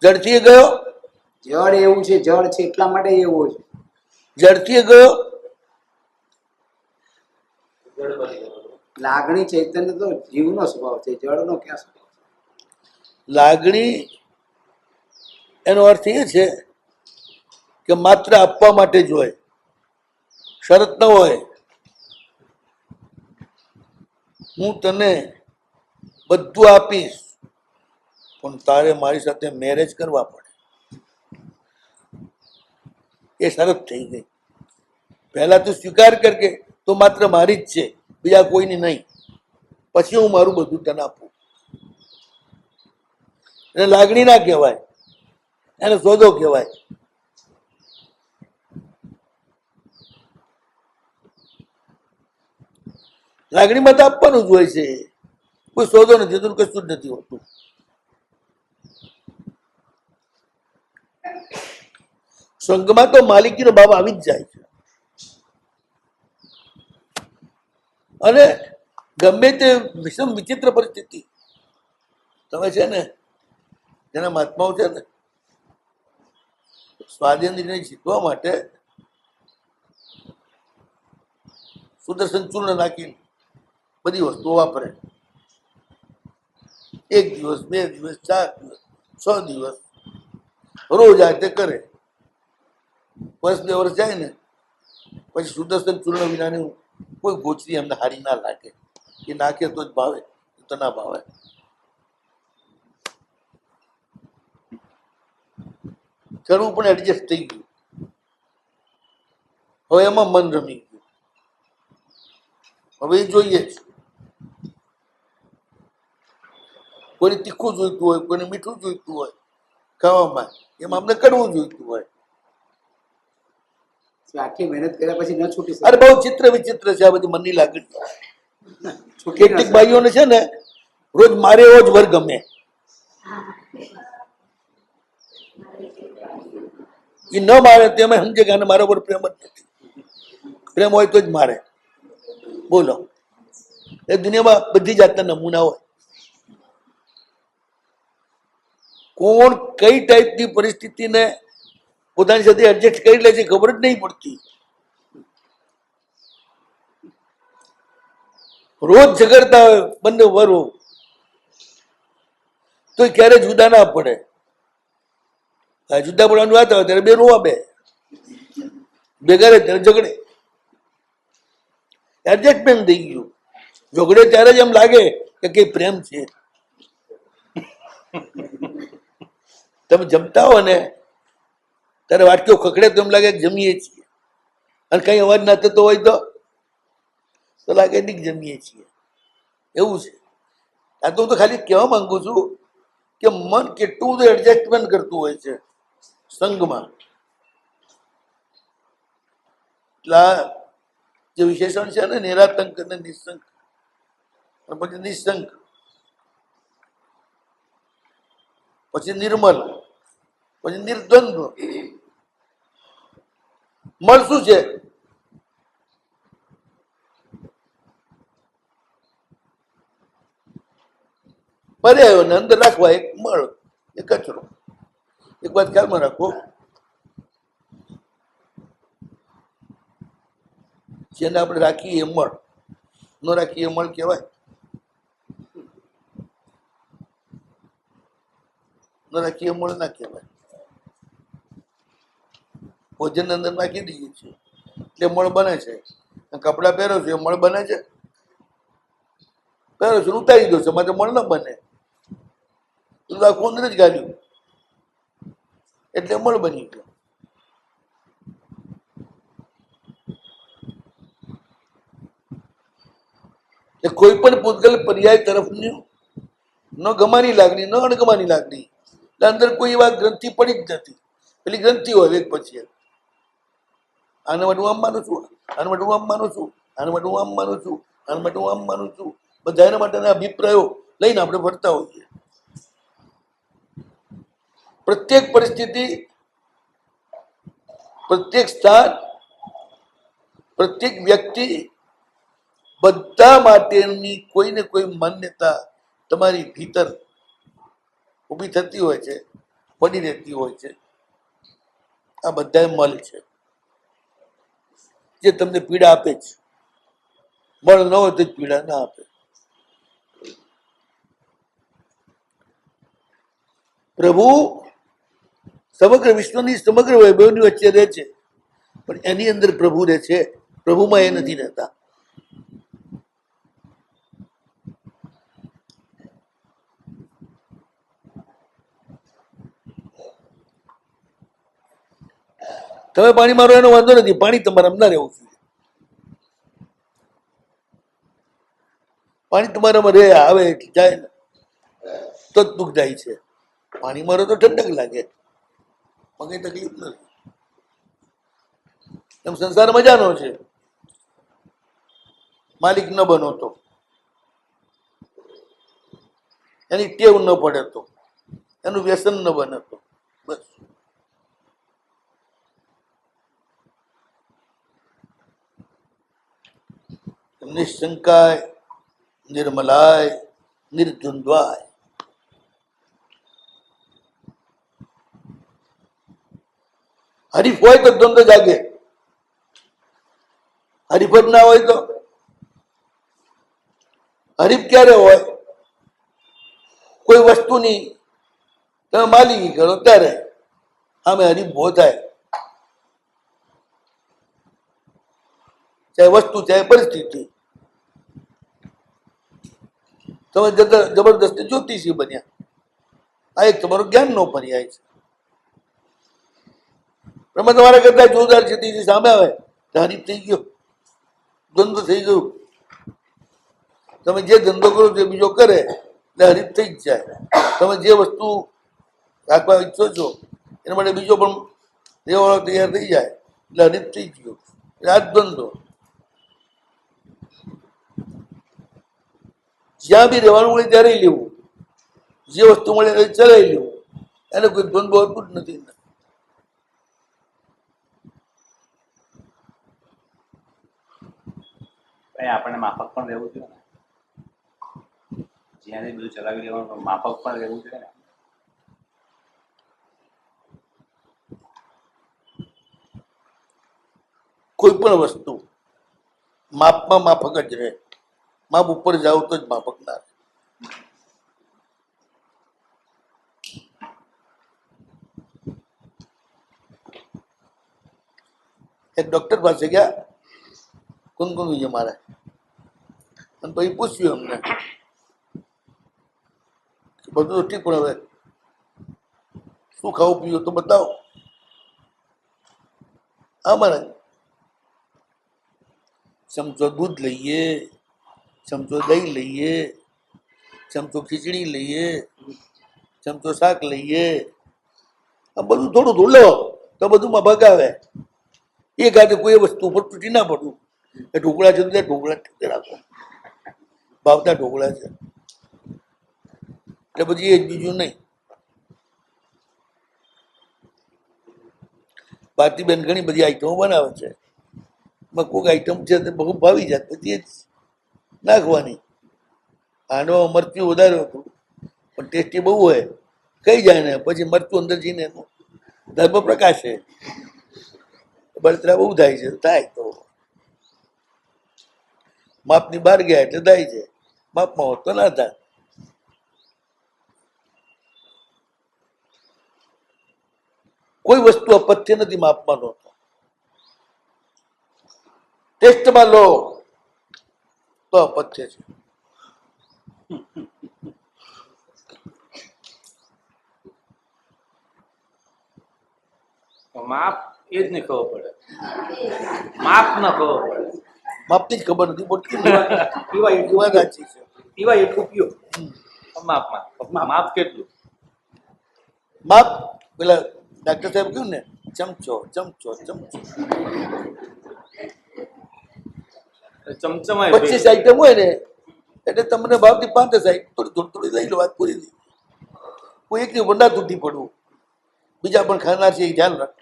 જડથી ગયો, જળ એવું છે, જળ છે એટલા માટે એવું છે. જડથી ગયો લાગણી ચૈતન્ય તો જીવનો સ્વભાવ છે, જળનો ક્યાં સ્વભાવ છે? લાગણી એનો અર્થ એ છે કે માત્ર આપવા માટે જ હોય, શરત ન હોય. હું તને બધું આપીશ પણ તારે મારી સાથે મેરેજ કરવા પડે, એ શરત થઈ ગઈ. પહેલા તું સ્વીકાર કર કે તો માત્ર મારી જ છે, બીજા કોઈની નહીં, પછી હું મારું બધું તને આપું. એને લાગણી ના કહેવાય, એને સોદો કહેવાય. લાગણીમાં તો આપવાનું જ હોય છે, કોઈ સોદો નથી, તો કશું જ નથી હોતું. સંઘમાં તો માલિકીનો ભાવ આવી જ જાય છે. અને ગમે તે વિષમ વિચિત્ર પરિસ્થિતિ, તમે છે ને જેના મહાત્માઓ છે ને સ્વાધીનને જીતવા માટે સુદર્શન ચૂર્ણ નાખીને બધી વસ્તુઓ વાપરે. 1 દિવસ 2 દિવસ 4 દિવસ 6 દિવસ રોજ આ તે કરે. વર્ષ 2 વર્ષ જાય ને પછી સુદર્શન ચૂર્ણ વિનાની કોઈ ગોચરી એમને હારી ના લાગે. એ નાખે તો જ ભાવે, તો ના ભાવે. કરવું પણ એડજસ્ટ થઈ ગયું. હવે એમાં મન રમી ગયું. હવે એ જોઈએ જ. કોઈને તીખું જોઈતું હોય, કોઈને મીઠું જોઈતું હોય ખાવામાં, એમાં અમને કડવું જોઈતું હોય. આટલી મહેનત કર્યા પછી ન છૂટી શકે. અરે બહુ ચિત્ર વિચિત્ર છે આ બધી મનની લાગણી. છૂટી ન કેટલીક શકે. ભાઈઓને છે ને રોજ મારે એવો જ વર ગમે. એ ન મારે તો એમ સમજે કે આને મારા પર પ્રેમ જ નથી. પ્રેમ હોય તો જ મારે. બોલો, એ દુનિયામાં બધી જાતના નમૂના હોય. કોણ કઈ ટાઈપની પરિસ્થિતિને પોતાની સાથે એડજસ્ટ કરી લે છે ખબર જ નહીં પડતી. રોજ ઝઘડતા હોય બંને વરો તો ક્યારે જુદા ના પડે. જુદા પડવાની વાત આવે ત્યારે બે રોવા બે ભેગા રહે ત્યારે ઝઘડે. એડજસ્ટમેન્ટ થઈ ગયું. ઝઘડે ત્યારે જ એમ લાગે કે કઈ પ્રેમ છે. તમે જમતા હો ને ત્યારે વાટકીઓ ખખડે તો એમ લાગે કે જમીએ છીએ, અને કઈ અવાજ ના થતો હોય તો લાગે નહીં જમીએ છીએ. એવું છે. આ તો હું તો ખાલી કહેવા માંગુ છું કે મન કેટલું બધું એડજસ્ટમેન્ટ કરતું હોય છે સંઘમાં. એટલા જે વિશેષણ છે ને નિરાતંક અને નિશંક, પછી નિશંક, પછી નિર્મલ, પછી નિર્દ્વંદ્વ. મળ શું છે? પર્યાયો ને અંદર રાખવા એક મળ, એક કચરો. એક વાત ખ્યાલમાં રાખો, જેને આપણે રાખીએ એ મળ, ન રાખીએ એ મળ કહેવાય? ન રાખીએ મળ ના કહેવાય. ભોજન અંદર નાખી દઈએ છીએ એટલે મળ બને છે. કપડા પહેરો છો એ મળ બને છે? પહેરો છો ઉતારી દો છો માટે મળ ન બને. આખું અંદર જ ગાલ્યું એટલે મળ બની ગયો. કોઈ પણ પૂતગલ પર્યાય તરફની ન ગમાની લાગણી, ન અણગમાની લાગણી. અંદર કોઈ એવા ગ્રંથિ પડી જ નથી. પેલી ગ્રંથિ હોય એક પછી આના માટે હું આમ માનું છું, આના માટે હું આમ માનું છું, આના માટે હું આમ માનું છું, આના માટે હું આમ માનું છું. બધા એના માટેના અભિપ્રાયો લઈને આપણે ફરતા હોઈએ. પ્રત્યેક પરિસ્થિતિ, પ્રત્યેક સ્થાન, પ્રત્યેક વ્યક્તિ, બધા માટેની કોઈ ને કોઈ માન્યતા તમારી ભીતર ઊભી થતી હોય છે, પડી રહેતી હોય છે. આ બધા મલ છે જે તમને પીડા આપે છે. બળ ન હોય તો જ પીડા ના આપે. પ્રભુ સમગ્ર વિશ્વની સમગ્ર વૈભવની વચ્ચે રહે છે, પણ એની અંદર પ્રભુ રહે છે, પ્રભુમાં એ નથી રહેતા. તમે પાણી મારો એનો વાંધો નથી, પાણી તમારે ના રહેવું જોઈએ. પાણી તમારામાં રહે, આવે જાય ને તો જ દુઃખદાયી છે. પાણી મારો તો ઠંડક લાગે, કઈ તકલીફ નથી. એમ સંસાર મજાનો છે, માલિક ન બનો તો, એની ટેવ ન પડે તો, એનું વ્યસન ન બને તો બસ. નિશંકાય નિર્મલાય નિર્દ્વંદ્વાય. હરીફ હોય તો દ્વંદ્વ જાગે, હરીફ જ ના હોય તો હરીફ ક્યારે હોય? કોઈ વસ્તુની તમે માલિકી કરો ત્યારે આમે હરીફ ઉભો થાય, ચાહે વસ્તુ ચાહે પરિસ્થિતિ. તમે જબરદસ્તી જ્યોતિષી બન્યા, આ એક તમારું જ્ઞાનનો પર્યાય છે. તમે તમારા કરતા જોરદાર જ્યોતિષી સામે આવે તો હરીફ થઈ ગયો, દ્વંદ્વ થઈ ગયું. તમે જે ધંધો કરો તે બીજો કરે એટલે હરીફ થઈ જ જાય. તમે જે વસ્તુ રાખવા ઈચ્છો છો એના માટે બીજો પણ રહેવાળો તૈયાર થઈ જાય એટલે હરીફ થઈ ગયો. આ જ ધંધો. જ્યાં બી રહેવાનું મળે ત્યારે લેવું, જે વસ્તુ મળે એ ચલાવી લેવું, એને કોઈ દ્વંદ્વ હોતું જ નથી. આપણને માફક પણ રહેવું જોઈએ ને, જ્યાં બધું ચલાવી લેવાનું માફક પણ રહેવું જોઈએ ને. કોઈ પણ વસ્તુ માપમાં માફક જ રહે, માપ ઉપર જાવ તો જ માફક ના રહે. એક ડોક્ટર પાસે ગયા, કુનકુન વિજય મારે, અને પછી પૂછ્યું અમને બધું તો ઠીક, પણ હવે શું ખાવું પીવું તો બતાવો. અમારે ચમચો દૂધ લઈએ, ચમચો દહીં લઈએ, ચમચો ખીચડી લઈએ, ચમચો શાક લઈએ, આ બધું થોડું થોડું લો તો બધુંમાં ભગાવે. એક હાથે કોઈ વસ્તુ ઉપર તૂટી ના પડવું. એ ઢોકળા છે તો ઢોકળા રાખો, ભાવતા ઢોકળા છે એટલે પછી એ જ, બીજું નહીં. ભારતીબેન ઘણી બધી આઈટમો બનાવે છે, કોઈક આઈટમ છે તે બહુ ભાવી જાય પછી એ જ નાખવાની. આનો મરચું વધારે હતું પણ ટેસ્ટી બહુ હોય, કઈ જાય ને પછી મરચું અંદર જઈને એનું ધર્મ પ્રકાશે, બળતરા બહુ થાય છે. થાય તો માપની બહાર ગયા એટલે થાય છે, માપમાં હોત તો ના થાય. કોઈ વસ્તુ અપથ્ય નથી માપમાં લો તો. ટેસ્ટમાં લો તો અપથ્ય છે. માપ એ જ નહીં ખબર પડે, માપ ન ખબર પડે, માપની જ ખબર નથી પડતી. પીવા એટલું વાત સાચી છે. પીવા એટલું પીઓ. માપ કેટલું? માપ પેલા ડાક્ટર સાહેબ કહ્યું ને, ચમચો ચમચો ચમચો. ચમચમાં 25 આઈટમ હોય ને એટલે તમને ભાવતી 5 આઈટમ થોડી થોડી લઈ લો, વાત પૂરી થઈ. કોઈ એકની ઉપર ના તૂટી પડવું, બીજા પણ ખાનાર છે એ ધ્યાન રાખ.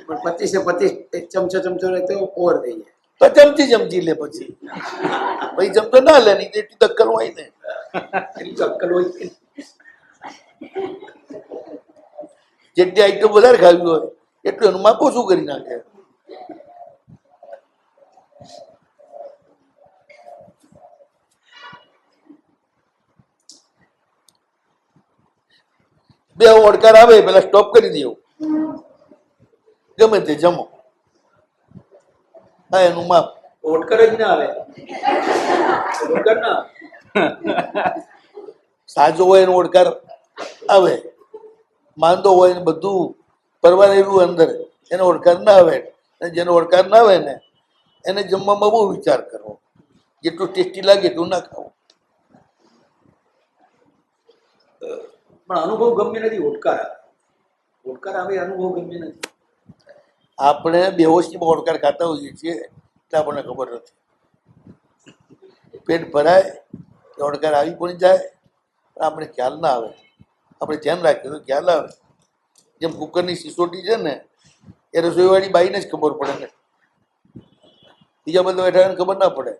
પણ 25 એક ચમચો ચમચો લે તો ઓવર થઈ જાય. તો ચમચી લે, પછી ચમચો ના લે નહીં એટલી દક્કલ હોય ને, એટલી તો અક્કલ હોય કે જેટલી આઈટમ વધારે ખાવી હોય એટલું એનું માપ ઓછું કરી નાખે. બે ઓડકાર આવે પેલા સ્ટોપ કરી દેવું, ગમે તે જમો, હા એનું માપ. ઓટકર જ ના આવે, ઓટકર ના આવે. સાજો હોય એનો ઓડકાર આવે, માંદો હોય ને બધું પરવારેલું અંદર એનો ઓડકાર ના આવે. અને જેનો ઓડકાર ના આવે ને એને જમવામાં બહુ વિચાર કરવો, જેટલું ટેસ્ટી લાગે એટલું ના ખાવું. પણ અનુભવ ગમે નથી, ઓટકાર આવે, ઓટકાર આવે અનુભવ ગમે નથી. આપણે બેહોશીમાં ઓડકાર ખાતા હોઈએ છીએ એટલે આપણને ખબર નથી. પેટ ભરાય ઓડકાર આવી પણ જાય પણ આપણે ખ્યાલ ના આવે. આપણે ધ્યાન રાખીએ તો ખ્યાલ આવે. જેમ કુકરની સિસોટી છે ને એ રસોઈવાળી બાઈને જ ખબર પડે ને, બીજા બધા બેઠા ખબર ના પડે.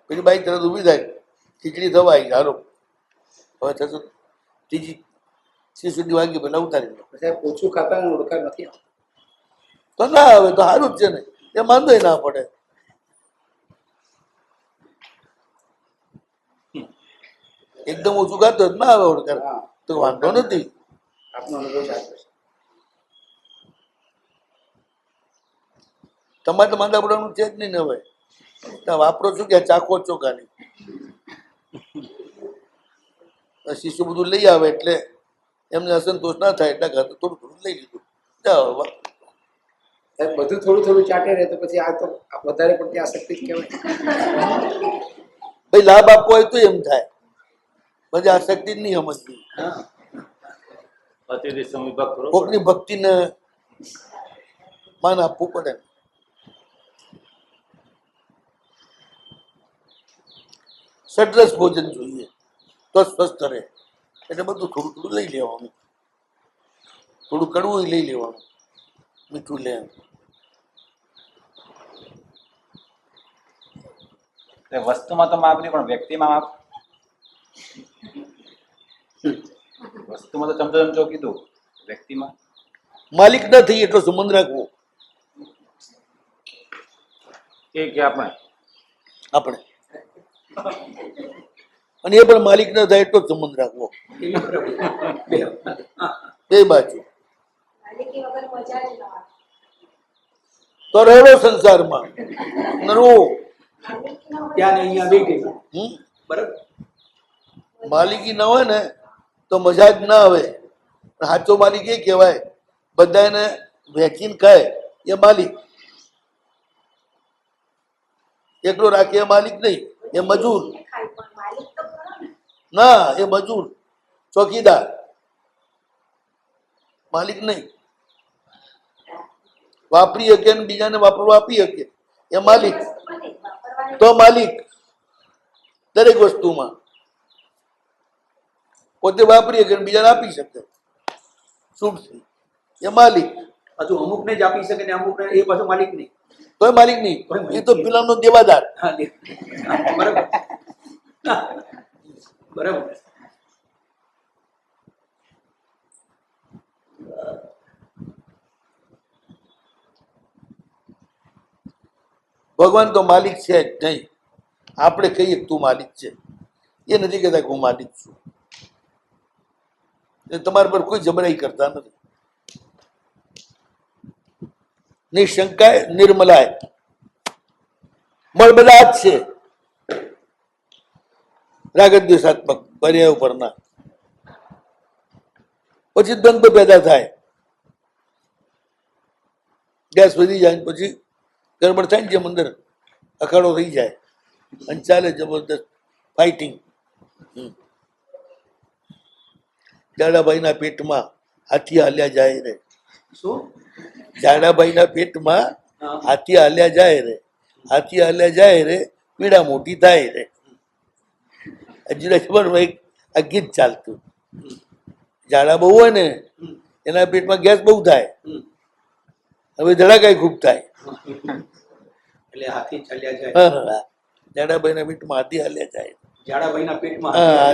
પેલી બાઈ તરત ઊભી થાય, ખીચડી થવા આવી, હાલો હવે થશે, ત્રીજી સિસોટી વાગી પેલા ઉતારી લો. સાહેબ ઓછું ખાતા ને ઓળખાર નથી આવતો. તો ના આવે તો સારું જ છે ને, એ માંદોય ના પડે. એકદમ ઓછું ખાતો જ ના આવે ઓળખાર તો વાંધો નથી. આપનો અનુભવ સાચો છે. તમારે તો માંદા પડવાનું છે જ નહીં ને હવે. તમે વાપરો છો કે ચાખો છો ખાલી. શીશુ બધું લઈ આવે એટલે એમને અસંતોષ ના થાય એટલે ખાતું થોડું થોડું લઈ લીધું. જાઓ સાહેબ બધું થોડું થોડું ચાટે રહે તો પછી આ તો વધારે પડતી આસક્તિ જ કહેવાય. ભાઈ લાભ આપવો હોય તો એમ થાય, બધી આસક્તિ જ નહીં સમજવી. હા અતિથિ સમવિભાગ કરો. કોકની ભક્તિને માન આપવું પડે. સડરસ ભોજન જોઈએ તો સ્વસ્થ રહે, એટલે બધું થોડું થોડું લઈ લેવાનું. થોડું કડવું લઈ લેવાનું, મીઠું લે. વસ્તુમાં તો માપ નહીં પણ વ્યક્તિમાં માપ. વસ્તુમાં તો ચમચો ચમચો કીધું, વ્યક્તિમાં માલિક ના થઈ એટલો સંબંધ રાખવો કે આપણે આપણે, અને એ પણ માલિક ના થાય એટલો જ સંબંધ રાખવો. બે બાજુ માલિકી વગર મજા જ ન આવે. તો રહેલો સંસારમાં નરવો. માલિકી ન હોય ત્યાં ને અહીંયા બે ગઈ બરાબર. માલિકી ના હોય ને તો મજા જ ના આવે. સાચો માલિક એ કહેવાય, બધાને વેચીને ખાય એ માલિક. એકલો રાખે એ માલિક નહીં, એ મજૂર. ખાય પણ માલિક તો ખરો ને. ના, એ મજૂર, ચોકીદાર, માલિક નહીં. વાપરી શકે ને બીજાને વાપરવા આપી શકે એ માલિક. વસ્તુ બને વાપરવાની તો માલિક દરેક વસ્તુમાં પોતે વાપરી શકે ને બીજાને આપી શકે શુભથી, એ માલિક. હજુ અમુકને જ આપી શકે ને અમુકને એ પાછું માલિક નહીં. તોય માલિક નહીં, એ તો પેલાનો દેવાદાર. હા બરાબર બરાબર. ભગવાન તો માલિક છે જ નહીં. આપણે કહીએ તું માલિક છે, એ નથી કહેતા કે હું માલિક છું. તમારા પર કોઈ જબરાઈ કરતા નથી. નિશંકાય નિર્મલાય મળ બધા જ છે. રાગદ્વેષાત્મક પર્યાય ઉપરના પછી દ્વંદ્વ પેદા થાય, ગેસ વધી જાય પછી ગડબડ થાય ને, જેમ અંદર અખાડો થઈ જાય અને ચાલે જબરદસ્ત ફાઇટિંગ. જાડાભાઈના પેટમાં હાથી હાલ્યા જાય રે. શું જાડાભાઈના પેટમાં હાથી હાલ્યા જાય રે, હાથી હાલ્યા જાય રે, પીડા મોટી થાય રે. હજુ ખબર ભાઈ આ ગીત ચાલતું. ઝાડા બહુ હોય ને એના પેટમાં ગેસ બહુ થાય, હવે ધડાકાય ખૂબ થાય. એટલે હાથી ચાલ્યા જાય. હા, જાડાભાઈના પેટમાં હાથી હાલ્યા જાય. જાડાભાઈના પેટમાં હા,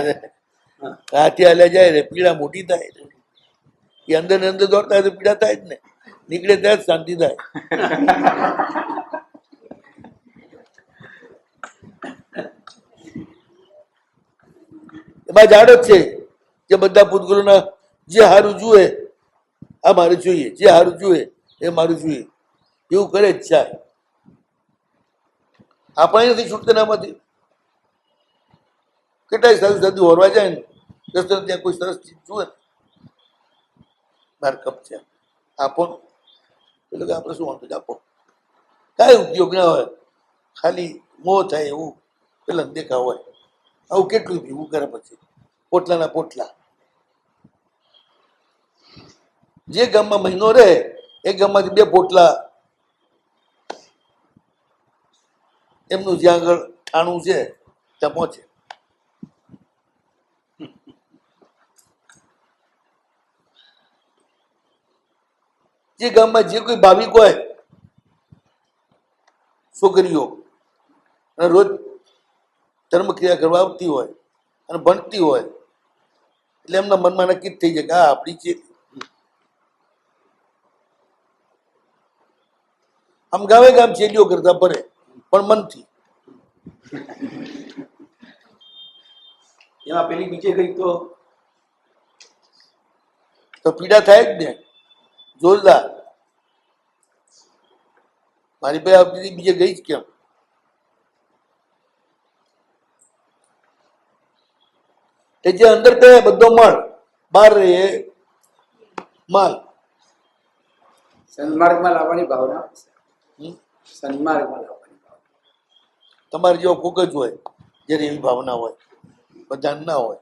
હાથી હાલ્યા જાય રે, પીડા મોટી થાય રે. એ અંદર ને અંદર દોડતા હોય તો પીડા થાય જ ને, નીકળે ત્યાં જ શાંતિ થાય. એમાં ઝાડ જ છે, જે બધા પૂતગલોના જે સારું જુએ આ મારે જોઈએ, જે સારું જુએ એ મારું જોઈએ, એવું કરે જ જાય. આપણે નથી છૂટતા એનામાંથી. કેટલાય સારું સાદું હોરવા જાય ને રસ્તે ત્યાં કોઈ સરસ ચીજ જુએ મારે કપ છે આપો, એટલે કે આપણે શું વાંધો છે આપો, કાંઈ ઉપયોગ ના હોય, ખાલી મોહ થાય એવું પેલા દેખાવ હોય. આવું કેટલું પીવું કરે પછી પોટલાના પોટલા. જે ગામમાં મહિનો રહે એ ગામમાંથી 2 પોટલા એમનું જ્યાં આગળ ઠાણું છે ત્યાં પહોંચે. જે ગામમાં જે કોઈ ભાવિક હોય છોકરીઓ અને રોજ ધર્મક્રિયા કરવા આવતી હોય અને ભણતી હોય એટલે એમના મનમાં નક્કી જ થઈ જાય કે આ આપણી છે. આમ ગામે ગામ ચેલીઓ કરતા ફરે પણ મનથી. એમાં પેલી બીજે ગઈ તો પીડા થાય જ ને જોરદાર. મારી ભાઈ આવતી બીજે ગઈ જ કેમ? એ જે અંદર કહે બધો મળ, બહાર રહે એ માલ. સન્માર્ગમાં લાવવાની ભાવના, હમ? સન્માર્ગમાં લાવવાની ભાવના. તમારે જેવો કોક જ હોય જેને એવી ભાવના હોય, બધાને ના હોય.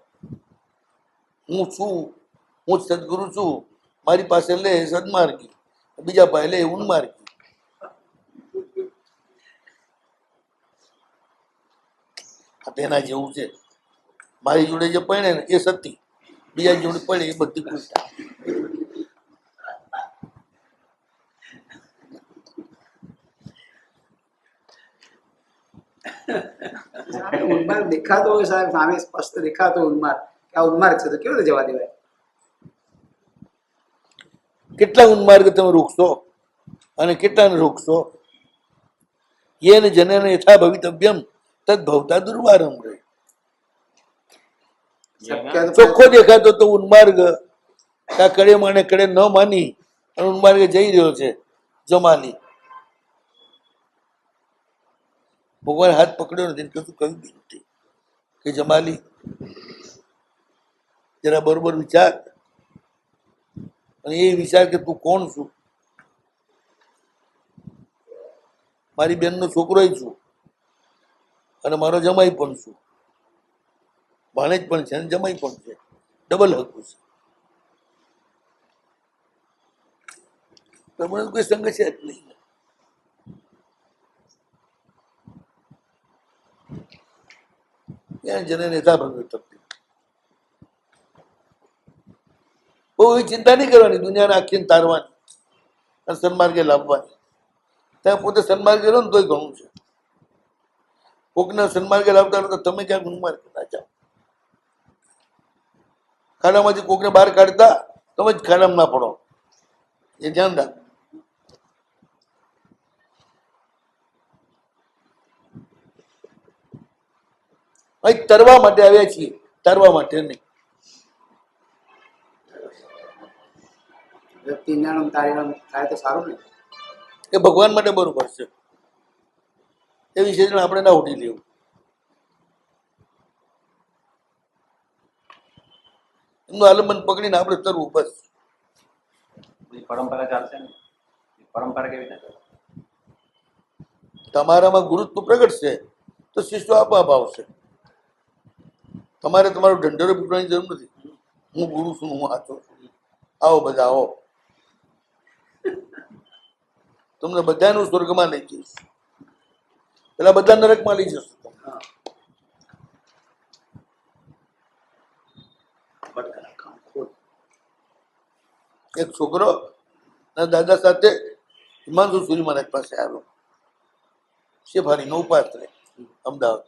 હું છું, હું જ સદગુરુ છું, મારી પાસે લે સદમાર્ગી, બીજા પાસે લે ઉન્માર્ગી. આ તેના જેવું છે. મારી જોડે જે પડે ને એ સતી, બીજા જોડે પડે એ બધી ઉલટા. ઉન્માર્ગ દેખાતો હોય સાહેબ, સામે સ્પષ્ટ દેખાતો ઉન્માર્ગ કે આ ઉન્માર્ગ છે તો કેવી રીતે જવા દેવાય? કેટલા ઉન્માર્ગ તમે રોકશો અને કેટલાને રોકશો? યેન જનેન યથા ભવિતવ્યમ તદ ભવતા દુર્વારમ રહે. ચોખ્ખો દેખાતો તો ઉન્માર્ગ આ કડે માને કડે ન માની અને ઉન્માર્ગે જઈ રહ્યો છે જમાલી. ભગવાન હાથ પકડ્યો નથી, કશું કહ્યું બી નથી કે જમાલી જરા બરોબર વિચાર. અને એ વિચાર કે તું કોણ છું? મારી બેનનો છોકરો છું અને મારો જમાઈ પણ છું, ભાણેજ પણ છે અને જમાઈ પણ છે, ડબલ હકું છે. તમને કોઈ સંગ છે જ નહીં. જને નેતા ભગવત બહુ એવી ચિંતા નહીં કરવાની, દુનિયાને આખીને તારવાની અને સન્માર્ગે લાવવાની. ત્યાં પોતે સન્માર્ગે રહો ને તોય ઘણું છે. કોકને સન્માર્ગે લાવતા હોય તો તમે ક્યાંક ઉન્માર્ગે ના જાઓ. ખાડામાંથી કોકને બહાર કાઢતા તમે જ ખાડામાં ના પડો, એ ધ્યાન રાખ. અહીં તરવા માટે આવ્યા છીએ, તારવા માટે નહીં. વ્યક્તિ જ્ઞાન તારીણ થાય તો સારું ને. એ ભગવાન માટે બરોબર છે. એ વિશે આપણે ના ઉઠી લેવું. એમનું આલંબન પકડીને આપણે તરવું બસ. પરંપરા ચાલશે ને? પરંપરા કેવી રીતે? તમારામાં ગુરુત્વ પ્રગટ છે તો શિષ્યો આપોઆપ આવશે. તમારે તમારો ઢંઢેરો પીટવાની જરૂર નથી. હું ગુરુ છું, હું સાચો છું, આવો બધા આવો, તમને બધાનું સ્વર્ગમાં લઈ જઈશ. પેલા બધા નરકમાં લઈ જશો. એક છોકરો દાદા સાથે હિમાંશુ સુરી મહારાજ પાસે આવ્યો, શેફારીનો ઉપાસ કરે અમદાવાદ.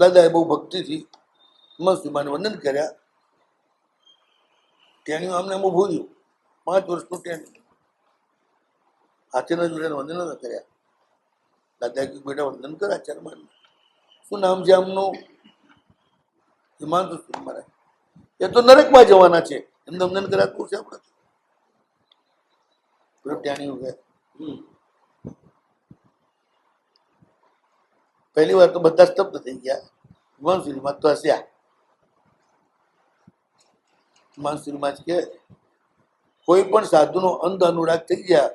દાદાએ બહુ ભક્તિથી હિમાંશુ માને વંદન કર્યા. તેની અમને બહુ ભૂલ્યું, 5 વર્ષનું ટેનિંગ. હાથેના જોડે વંદન ન કર્યા. દાદાએ કીધું બેટા વંદન કર આચાર્યમાન. શું નામ છે આમનું? હિમાંશુ સિંહ મહારાજ એ તો નરકમાં જવાના છે, એમને અમને કરાતું છે આપણે ત્યાંની વગર. પહેલી વાર તો બધા સ્તબ્ધ થઈ ગયા. હિમાંશુમાં તો હસ્યા. હિમાંશુમાં જ કે કોઈ પણ સાધુનો અંધ અનુરાગ થઈ ગયા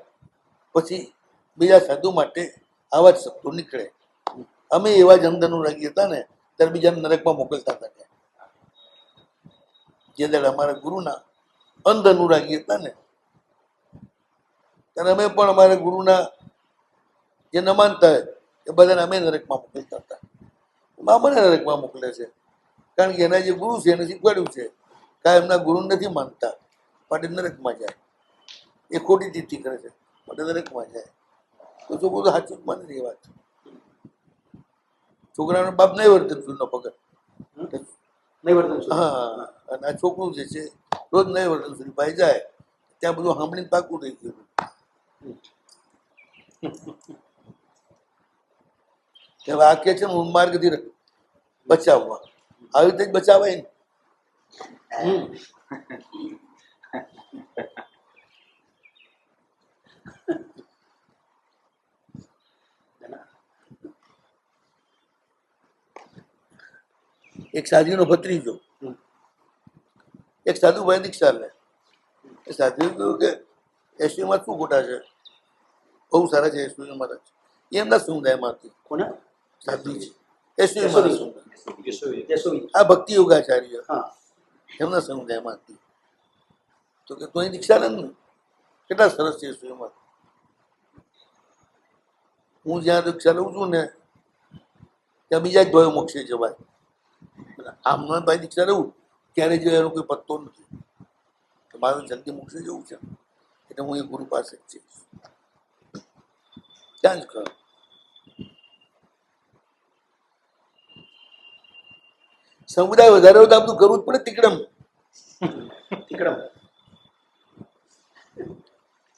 પછી બીજા સાધુ માટે આવા જ શબ્દો નીકળે. અમે એવા જ અંધ અનુરાગી હતા ને ત્યારે બીજાને નરકમાં મોકલતા હતા. જે દાડે અમારા ગુરુના અંધ અનુરાગી હતા ને ત્યારે અમે પણ અમારા ગુરુના જે ન માનતા હોય એ બધાને અમે નરકમાં મોકલતા હતા. મને નરકમાં મોકલે છે કારણ કે એના જે ગુરુ છે એને શીખવાડ્યું છે કે એમના ગુરુ નથી માનતા માટે નરકમાં જાય. એ ખોટી તીથી કરે છે માટે નરકમાં જાય. તો છોકરું તો સાચું જ માને એ વાત. છોકરાનો બાપ નહીં વર્તન સુરનો પગર. હા, અને આ છોકરું જે છે રોજ નહીં વર્તન સુરી ભાઈ જાય ત્યાં બધું સાંભળીને પાકું થઈ ગયું. હવે આ કે છે ને માર્ગથી બચાવવા, આવી રીતે જ બચાવાય ને. એક સાધુનો ભત્રીજો એક સાધુ ભાઈ દીક્ષા લે. એ સાધુએ કહ્યું કે એસવીમાં શું ખોટા છે, બહુ સારા છે એસવી મહારાજ. એ એમના સમુદાયમાંથી સાધુ છે એસવી મહારાજ, આ ભક્તિ યોગાચાર્ય એમના સમુદાયમાંથી. તો કે તું અહીં દીક્ષા લે ને, કેટલા સરસ છે એસવીમાં. હું જ્યાં દીક્ષા લઉં છું ને ત્યાં બીજા જ ભાઈઓ મોક્ષે જવાય. આમ ભાઈ દીક્ષા રહું ત્યારે જો એનો કોઈ પત્તો નથી. મારે જલ્દી મોક્ષે જવું છે એટલે હું એ ગુરુ પાસે જ જઈશ, ત્યાં જ કરું. સમુદાય વધારે હોય તો આ બધું કરવું જ પડે. તીકડમ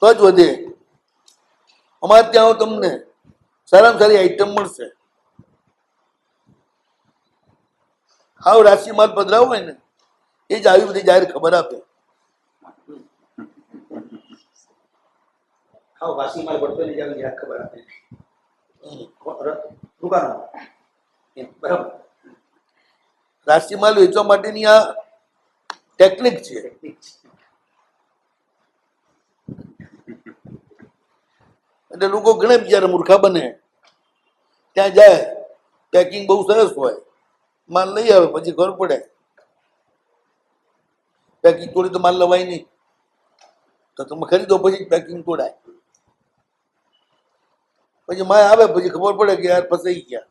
તો જ વધે. અમારે ત્યાં તમને સારામાં સારી આઈટમ મળશે. હાવ રાશિ માલ પધરાવ હોય ને એ જ આવી બધી જાહેર ખબર આપે. રાશિ માલ વેચવા માટેની આ ટેકનિક છે. એટલે લોકો ઘણા બિચારા મૂર્ખા બને. ત્યાં જાય, પેકિંગ બહુ સરસ હોય, માલ લઈ આવે, પછી ખબર પડે પેકિંગ તોડી તો માલ લવાય નહીં. તો તમે ખરીદો પછી પેકિંગ તોડાય. પછી માલ આવે પછી ખબર પડે કે યાર ફસાઈ ગયા.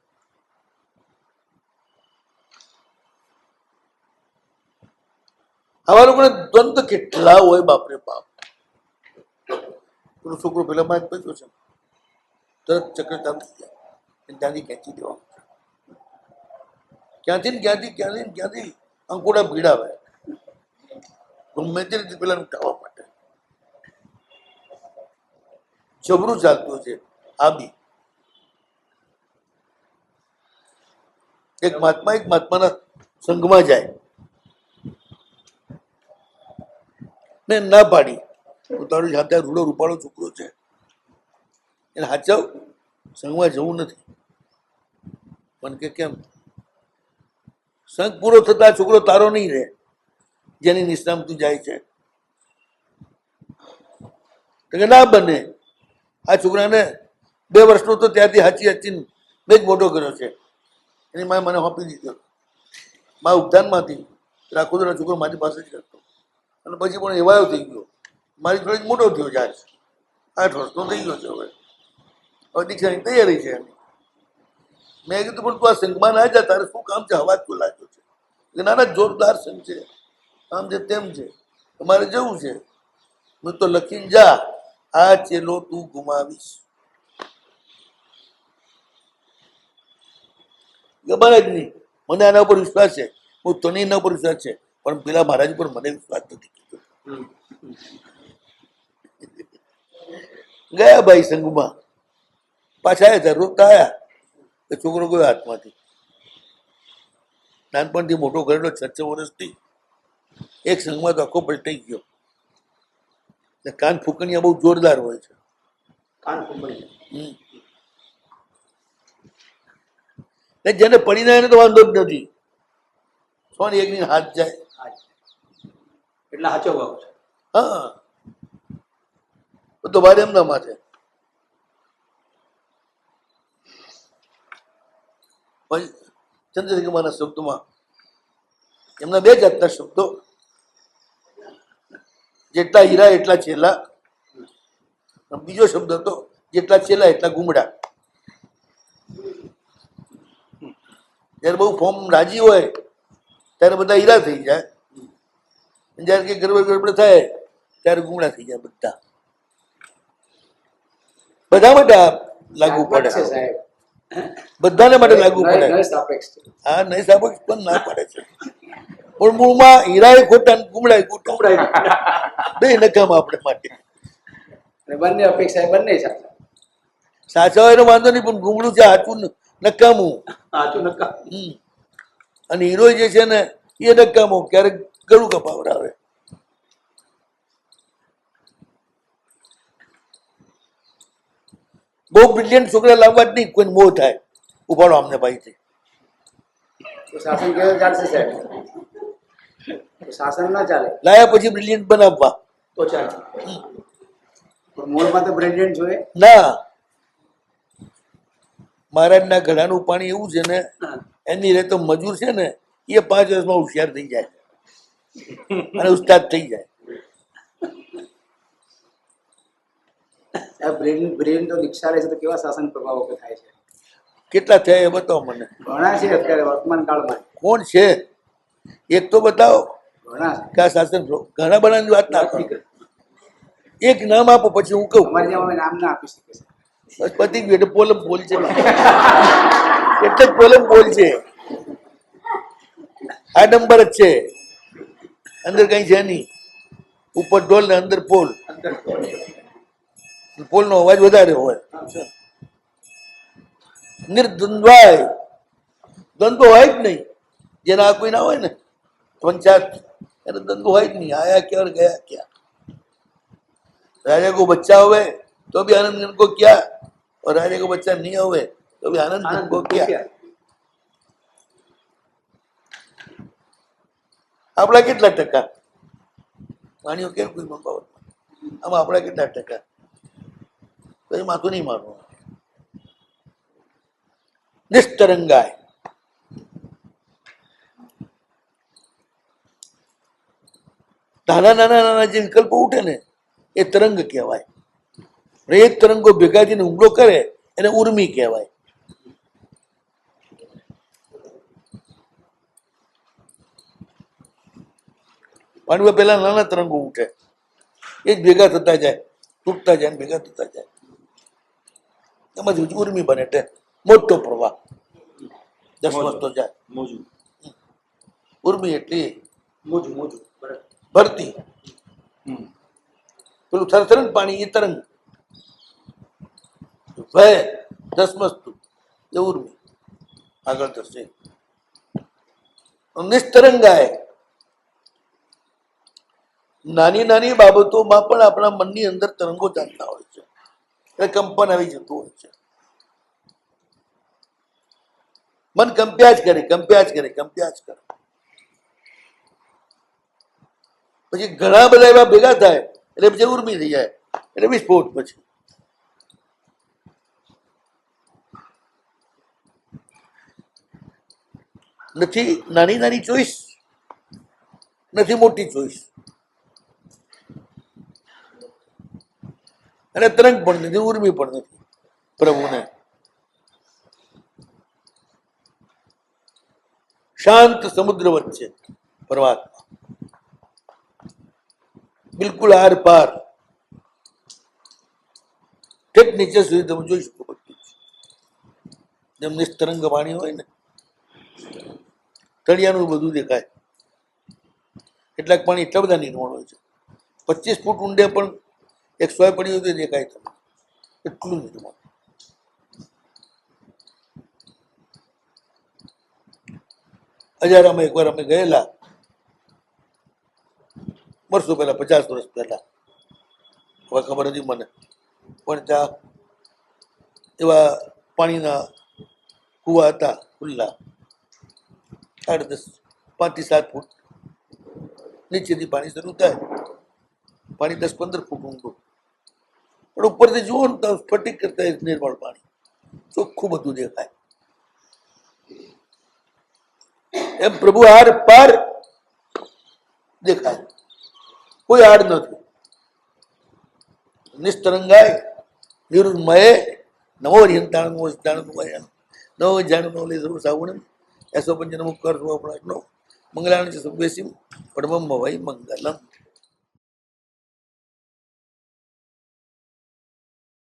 આવા લોકોને દ્વંદ કેટલા હોય બાપરે બાપ. પેલો છોકરો પેલા માં પચ્યો છે તરત ચક્કર ચાલુ થઈ જાય, ત્યાંથી ખેંચી દેવા. ક્યાંથી અંકોડા ભીડાવે ગમે તે રીતે પેલા ઉઠાવવા માટે. જબરું ચાલતું છે. આ બી એક મહાત્માના સંઘમાં જાય ને ના પાડી તારો જાતે રૂડો રૂપાળો છોકરો છે એને હાચવ, સંઘમાં જવું નથી. પણ કે કેમ? સંઘ પૂરો થતા છોકરો તારો નહીં રહે જેની નિષ્ણામ તું જાય છે. તો કે ના બને. આ છોકરાને 2 વર્ષનો તો ત્યારથી હાચી મેં જ મોટો કર્યો છે. એની માએ મને સોંપી દીધો મારા ઉદ્યાનમાંથી. આખો તો છોકરો મારી પાસે જ કરતો અને પછી પણ એવાયો થઈ ગયો. મારી જોડે જ મોટો થયો. જાય 8 વર્ષનો થઈ ગયો છે. હવે દીક્ષાની તૈયારી છે એની. મેં કીધું પણ તું આ સંઘમાં ના જા, તારે શું કામ છે? હવા જ લાગ્યો છે. નાના જોરદાર સંઘ છે, આમ છે તેમ છે, તમારે જવું છે. હું તો લખીને જા, આ ચેલો તું ગુમાવીશ. ખબર જ નહીં. મને આના ઉપર વિશ્વાસ છે, હું તને એના ઉપર વિશ્વાસ છે, પણ પેલા મહારાજ ઉપર મને વિશ્વાસ નથી. ગયા ભાઈ સંઘમાં, પાછા આવ્યા રોતા આવ્યા. છોકરો ગયો હાથમાંથી. નાનપણથી મોટો કરેલો 6 વર્ષથી એક સંઘમાં તો આખો પલટાઈ ગયો. એટલે કાન ફૂંકણીયા બહુ જોરદાર હોય છે. કાન ફૂંપણી એટલે જેને પડી જાય એને તો વાંધો જ નથી. સોની એકની હાથ જાય. એટલે સાચો ભાવ છે. હા, તો ભારે એમના માથે. પછી ચંદ્રશેખરના શબ્દોમાં એમના 2 જાતના શબ્દો, જેટલા હીરા એટલા ચેલા. બીજો શબ્દ હતો જેટલા ચેલા એટલા ગુમડા. જયારે બહુ ફોર્મ રાજી હોય ત્યારે બધા હીરા થઈ જાય, જયારે કે ગરબડ થાય ત્યારે ગુમડા થઈ જાય. બધા માટે આ લાગુ પડે છે સાહેબ. બધાને માટે લાગુ પડે. નય સાપેક્ષ છે. હા, નહીં સાપેક્ષ પણ ના પડે છે. પણ મૂળમાં હીરા એ ખોટા ને ગુમડા એ ખોટા. બે નકામા આપણે માટે. અને બંને અપેક્ષા એ બંને સાચા. સાચા હોય એનો વાંધો નહીં, પણ ગુમડું છે સાચું નકામું. સાચું નકા. અને હીરો જે છે ને એ નકામો, ક્યારેક ગળું કપાવડાવે. બહુ બ્રિલિયન્ટ છોકરા લાવવા જ નહીં, કોઈ મોહ થાય. ઉપાડો આમને ભાઈથી. તો શાસન કેવું ચાલશે સાહેબ? તો શાસન ના ચાલે લાયા પછી બ્રિલિયન્ટ બનાવવા. તો ચાલે. પણ મૂળમાં તો બ્રિલિયન્ટ જોઈએ. ના, મહારાજના ઘડાનું પાણી એવું છે ને, એની રે તો મજૂર છે ને એ 5 વર્ષમાં હોશિયાર થઈ જાય અને ઉસ્તાદ થઈ જાય. બ્રેન તો દીક્ષા લે છે તો કેવા શાસન પ્રભાવો થાય છે? કેટલા થયા એ બતાવો મને. ઘણા છે અત્યારે વર્તમાન કાળમાં. કોણ છે એક તો બતાવો. ઘણા છે. કે આ શાસન ઘણા બનાવવાની વાત ના કરો. એક નામ આપો પછી હું કહું. અમારે જેમ અમે નામ ના આપી શકીએ છીએ. બસ પતી ગયું. એટલે પોલમ બોલ છે, એટલે જ પોલમ બોલ છે. આ નંબર જ છે, અંદર કઈ છે નહીં. ઉપર ઢોલ ને અંદર પોલ. પોલ નો અવાજ વધારે હોય. નિર્દ્વંદ્વાય, દ્વંદ્વ હોય જ નહીં. જેના આ કોઈ ના હોય ને પંચાયત, એને દ્વંદ્વ હોય જ નહીં. આયા ક્યાં और ગયા क्या. राजा को बच्चा हुए तो भी आनंद इनको क्या, और राजा को बच्चा नहीं हुए तो भी आनंद इनको क्या. આપણા કેટલા ટકા વાણીઓ કેમ કોઈ મંબાવત? આમાં આપણા કેટલા ટકા? કઈ માથું નહીં મારવું. નિષ્તરંગાય, નાના નાના નાના જે વિકલ્પો ઉઠે ને એ તરંગ કહેવાય. એ તરંગો ભેગા થઈને હુમલો કરે એને ઉર્મી કહેવાય. પાણીમાં પેલા નાના તરંગો ઉઠે, એ જ ભેગા થતા જાય, તૂટતા જાય, ભેગા થતા જાય. એમાંથી ઉર્મી બને એટલે મોટો પ્રવાહ 10 વર્ષ તો જાય. મોજું ઉર્મી એટલી મોજું મોજું બરાબર. ભરતી. પેલું થરથરંગ પાણી એ તરંગ. ભય 10 વસ્તુ એ ઉર્મી આગળ થશે. નિષ્તરંગાય, નાની નાની બાબતોમાં પણ આપણા મનની અંદર તરંગો ચાલતા હોય છે, એટલે કંપન આવી જતું હોય છે. મન કંપ્યા જ કરે, કંપ્યા જ કરે, કંપ્યા જ કરે. પછી ઘણા બધા એવા ભેગા થાય એટલે પછી ઉર્મી થઈ જાય, એટલે વિસ્ફોટ. પછી નથી નાની નાની ચોઈસ, નથી મોટી ચોઈસ, અને તરંગ પણ નથી, ઉર્મી પણ નથી. પ્રભુને શાંત સમુદ્ર વચ્ચે પરમાત્મા, બિલકુલ આર પાર, ઠેક નીચે સુધી તમે જોઈ શકો. બધું જેમ નિસ્તરંગ પાણી હોય ને, તળિયાનું બધું દેખાય. કેટલાક પાણી એટલા બધા નિર્મળ હોય છે, 25 ફૂટ ઊંડે પણ એક સોય પડી હોય તો દેખાય તમને, એટલું નિર્મળ. હજારામાં એકવાર અમે ગયેલા, વર્ષો પહેલા, 50 વર્ષ પહેલા, હવે ખબર નથી મને, પણ ત્યાં એવા પાણીના કુવા હતા ખુલ્લા, 10.5 5 થી 7 ફૂટ નીચેથી પાણી શરૂ થાય, પાણી 10-15 ફૂટ ઊંડું, પણ ઉપરથી જુઓ ને તો સ્ફટિક કરતા એક નિર્મળ પાણી, ચોખ્ખું બધું દેખાય. એમ પ્રભુ આર પાર દેખાય, કોઈ આડ નથી. નિસ્તરંગાય નિરુન્મયે નમો રિયંતાણમો સિદ્ધાણમોયન નવો જાણમો લે સર્વ સાવણમ એસો પંચનમો કર સ્વપ્રાજ્ઞો મંગલાણ સર્વેસિમ પરમમ વૈ મંગલમ.